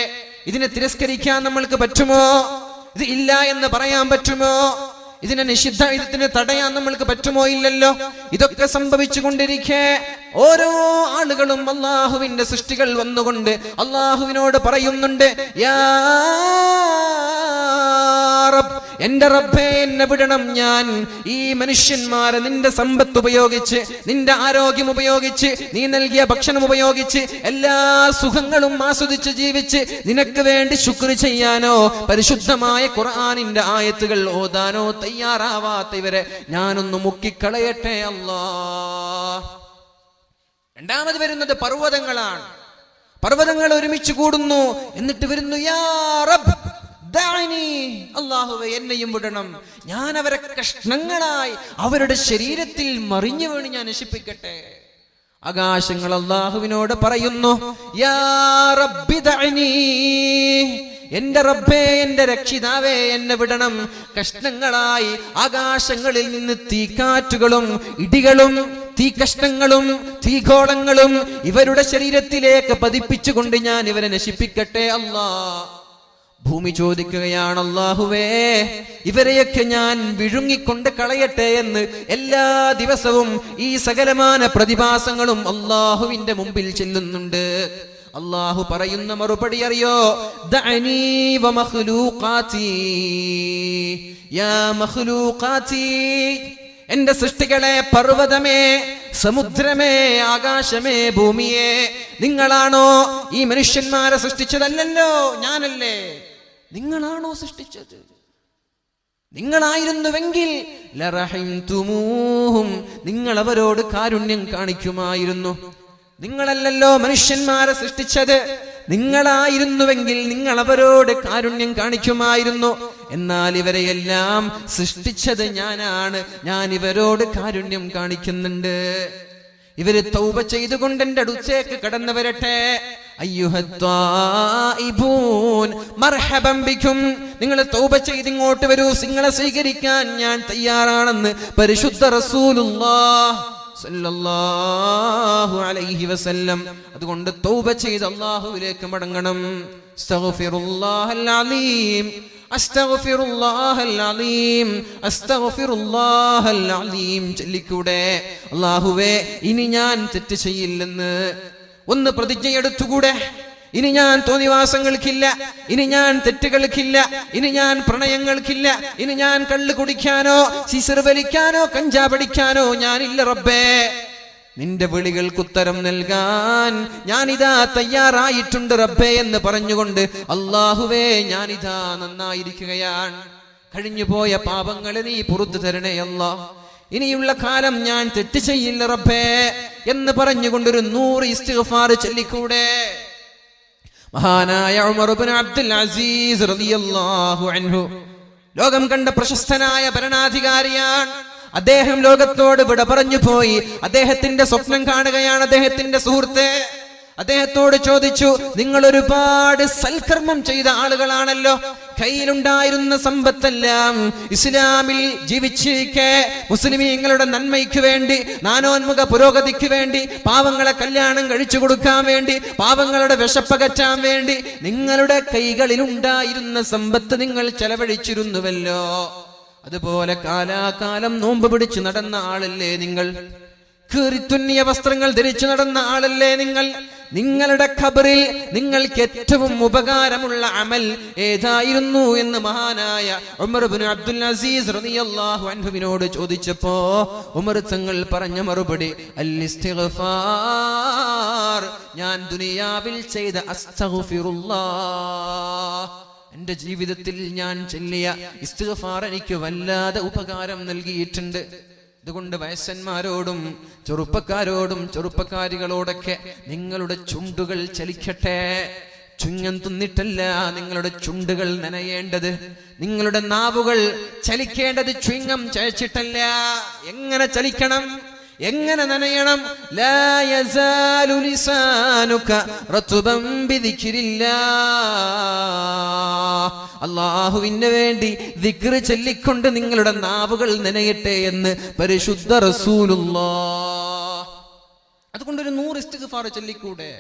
ഇതിനെ തിരസ്കരിക്കാൻ നമ്മൾക്ക് പറ്റുമോ? ഇത് ഇല്ല എന്ന് പറയാൻ പറ്റുമോ? ഇതിനെ നിഷിദ്ധത്തിന് തടയാൻ നമ്മൾക്ക് പറ്റുമോ? ഇല്ലല്ലോ. ഇതൊക്കെ സംഭവിച്ചു കൊണ്ടിരിക്കെ ഓരോ ആളുകളും അല്ലാഹുവിന്റെ സൃഷ്ടികൾ വന്നുകൊണ്ട് അല്ലാഹുവിനോട് പറയുന്നുണ്ട്, യാ റബ്ബ്, എന്റെ റബ്ബേ എന്നെ വിടണം, ഞാൻ ഈ മനുഷ്യന്മാരെ നിന്റെ സമ്പത്ത് ഉപയോഗിച്ച്, നിന്റെ ആരോഗ്യം ഉപയോഗിച്ച്, നീ നൽകിയ ഭക്ഷണം ഉപയോഗിച്ച്, എല്ലാ സുഖങ്ങളും ആസ്വദിച്ച് ജീവിച്ച് നിനക്ക് വേണ്ടി ശുക്ർ ചെയ്യാനോ പരിശുദ്ധമായ ഖുർആനിന്റെ ആയത്തുകൾ ഓതാനോ തയ്യാറാവാത്ത ഇവരെ ഞാനൊന്ന് മുക്കിക്കളയട്ടെ അല്ലാഹ്. രണ്ടാമത് വരുന്നത് പർവ്വതങ്ങളാണ്. പർവ്വതങ്ങൾ ഒരുമിച്ച് കൂടുന്നു, എന്നിട്ട് വരുന്നു, യാ റബ്ബ് ദഅനി, അല്ലാഹുവേ എന്നെയും വിടണം, ഞാൻ അവരെ കഷ്ണങ്ങളായി അവരുടെ ശരീരത്തിൽ മറിഞ്ഞു വീണ് ഞാൻ നശിപ്പിക്കട്ടെ. ആകാശങ്ങൾ അല്ലാഹുവിനോട് പറയുന്നു, യാ റബ്ബി ദഅനി, എന്റെ റബ്ബേ എന്റെ രക്ഷിതാവേ എന്നെ വിടണം, കഷ്ണങ്ങളായി ആകാശങ്ങളിൽ നിന്ന് തീക്കാറ്റുകളും ഇടികളും തീകഷ്ണങ്ങളും തീഗോളങ്ങളും ഇവരുടെ ശരീരത്തിലേക്ക് പതിപ്പിച്ചുകൊണ്ട് ഞാൻ ഇവരെ നശിപ്പിക്കട്ടെ അല്ലാഹ്. ഭൂമി ചോദിക്കുകയാണ്, അല്ലാഹുവേ ഇവരെയൊക്കെ ഞാൻ വിഴുങ്ങിക്കൊണ്ട് കളയട്ടെ എന്ന്. എല്ലാ ദിവസവും ഈ സകലമാന പ്രതിഭാസങ്ങളും അല്ലാഹുവിന്റെ മുമ്പിൽ ചെല്ലുന്നുണ്ട്. അല്ലാഹു പറയുന്ന മറുപടി അറിയോ? ദഅനി വ മഖ്ലൂഖാതി യാ മഖ്ലൂഖാതി, എന്റെ സൃഷ്ടികളെ, പർവ്വതമേ, സമുദ്രമേ, ആകാശമേ, ഭൂമിയെ, നിങ്ങളാണോ ഈ മനുഷ്യന്മാരെ സൃഷ്ടിച്ചതല്ലല്ലോ, ഞാനല്ലേ. നിങ്ങളാണോ സൃഷ്ടിച്ചത്? നിങ്ങളായിരുന്നുവെങ്കിൽ ലറഹിംതുമൂഹും, നിങ്ങൾ അവരോട് കാരുണ്യം കാണിക്കുമായിരുന്നു. നിങ്ങളല്ലല്ലോ മനുഷ്യന്മാരെ സൃഷ്ടിച്ചത്. നിങ്ങളായിരുന്നുവെങ്കിൽ നിങ്ങൾ അവരോട് കാരുണ്യം കാണിക്കുമായിരുന്നു. എന്നാൽ ഇവരെയെല്ലാം സൃഷ്ടിച്ചത് ഞാനാണ്. ഞാൻ ഇവരോട് കാരുണ്യം കാണിക്കുന്നുണ്ട്. ഇവര് തൗബ ചെയ്തുകൊണ്ട് എന്റെ അടുത്തേക്ക് കടന്നു വരട്ടെ. അയ്യുഹത്തായിബൂൻ മർഹബൻ ബിക്കും, നിങ്ങൾ തൗബ ചെയ്ത് ഇങ്ങോട്ട് വരൂ, നിങ്ങളെ സ്വീകരിക്കാൻ ഞാൻ തയ്യാറാണെന്ന് പരിശുദ്ധ റസൂലുള്ളാഹ് സല്ലല്ലാഹു അലൈഹി വസല്ലം. അതുകൊണ്ട് തൗബ ചെയ്ത് അല്ലാഹുവിലേക്ക് മടങ്ങണം. അസ്തഗ്ഫിറുല്ലാഹൽ അലീം, അസ്തഗ്ഫിറുല്ലാഹൽ അലീം, അസ്തഗ്ഫിറുല്ലാഹൽ അലീം ചൊല്ലിക്കൂടെ? അല്ലാഹുവേ, ഇനി ഞാൻ തെറ്റ് ചെയ്യില്ലെന്ന് ഒന്ന് പ്രതിജ്ഞയെടുത്തുകൂടെ? ഇനി ഞാൻ തോന്നിവാസങ്ങൾക്കില്ല, ഇനി ഞാൻ തെറ്റുകൾക്കില്ല, ഇനി ഞാൻ പ്രണയങ്ങൾക്കില്ല, ഇനി ഞാൻ കള്ള് കുടിക്കാനോ സിസർ വലിക്കാനോ കഞ്ചാപടിക്കാനോ ഞാനില്ല റബ്ബേ. നിന്റെ വിളികൾക്കുത്തരം നൽകാൻ ഞാനിതാ തയ്യാറായിട്ടുണ്ട് റബ്ബേ എന്ന് പറഞ്ഞുകൊണ്ട് അല്ലാഹുവേ, ഞാനിതാ നന്നായിരിക്കുകയാണ്. കഴിഞ്ഞുപോയ പാപങ്ങളെ നീ പുറത്തു തരണേ അല്ലാഹ്. ഇനിയുള്ള കാലം ഞാൻ തെറ്റ് ചെയ്യില്ല റബ്ബേ എന്ന് പറഞ്ഞുകൊണ്ടൊരു 100 ഇസ്തിഗ്ഫാർ ചൊല്ലിക്കൂടെ? മഹാനായ ഉമർ ഇബ്നു അബ്ദുൽ അസീസ് റളിയല്ലാഹു അൻഹു ലോകം കണ്ട പ്രശസ്തനായ ഭരണാധികാരിയാണ്. അദ്ദേഹം ലോകത്തോട് വിട പറഞ്ഞു പോയി. അദ്ദേഹത്തിന്റെ സ്വപ്നം കാണുകയാണ് അദ്ദേഹത്തിന്റെ സുഹൃത്ത്. അദ്ദേഹത്തോട് ചോദിച്ചു, നിങ്ങൾ ഒരുപാട് സൽക്കർമ്മം ചെയ്ത ആളുകളാണല്ലോ, കയ്യിലുണ്ടായിരുന്ന സമ്പത്തെല്ലാം ഇസ്ലാമിൽ ജീവിച്ചിരിക്കെ മുസ്ലിമീങ്ങളുടെ നന്മയ്ക്ക് വേണ്ടി, നാനോന്മുഖ പുരോഗതിക്ക് വേണ്ടി, പാവങ്ങളെ കല്യാണം കഴിച്ചു കൊടുക്കാൻ വേണ്ടി, പാവങ്ങളുടെ വിശപ്പകറ്റാൻ വേണ്ടി നിങ്ങളുടെ കൈകളിലുണ്ടായിരുന്ന സമ്പത്ത് നിങ്ങൾ ചെലവഴിച്ചിരുന്നുവല്ലോ. അതുപോലെ കാലാകാലം നോമ്പ് പിടിച്ചു നടന്ന ആളല്ലേ നിങ്ങൾ? കീറിത്തുന്നിയ വസ്ത്രങ്ങൾ ധരിച്ചു നടന്ന ആളല്ലേ നിങ്ങൾ? നിങ്ങളുടെ ഖബറിൽ നിങ്ങൾക്ക് ഏറ്റവും ഉപകാരമുള്ള അമൽ ഏതായിരുന്നു എന്ന് മഹാനായ ഉമർ ഇബ്നു അബ്ദുൽ അസീസ് റളിയല്ലാഹു അൻഹുവിനോട് ചോദിച്ചപ്പോ ഉമർ തങ്ങൾ പറഞ്ഞ മറുപടി അൽ ഇസ്തിഗ്ഫാർ, ഞാൻ ദുനിയാവിൽ ചെയ്ത അസ്തഗ്ഫിറുല്ലാഹ്, എന്റെ ജീവിതത്തിൽ ഞാൻ ചൊല്ലിയ ഇസ്തിഗ്ഫാർ എനിക്ക് വല്ലാതെ ഉപകാരം നൽകിയിട്ടുണ്ട്. അതുകൊണ്ട് വയസ്സന്മാരോടും ചെറുപ്പക്കാരോടും ചെറുപ്പക്കാരികളോടൊക്കെ നിങ്ങളുടെ ചുണ്ടുകൾ ചലിക്കട്ടെ. ചുങ്ങം തിന്നിട്ടല്ല നിങ്ങളുടെ ചുണ്ടുകൾ നനയേണ്ടത്. നിങ്ങളുടെ നാവുകൾ ചലിക്കേണ്ടത് ചുങ്ങം ചയച്ചിട്ടല്ല. എങ്ങനെ ചലിക്കണം? എങ്ങനെ നനയണം? ലാ യസാലു ലിസാനുക റത്ബൻ ബിദിക്രില്ലാഹ്, അല്ലാഹുവിന് വേണ്ടി ദിക്ർ ചൊല്ലിക്കൊണ്ട് നിങ്ങളുടെ നാവുകൾ നനയട്ടെ എന്ന് പരിശുദ്ധ റസൂലുള്ളാഹ്. അതുകൊണ്ടൊരു 100 ഇസ്തിഗ്ഫാർ ചൊല്ലിക്കൂടെ?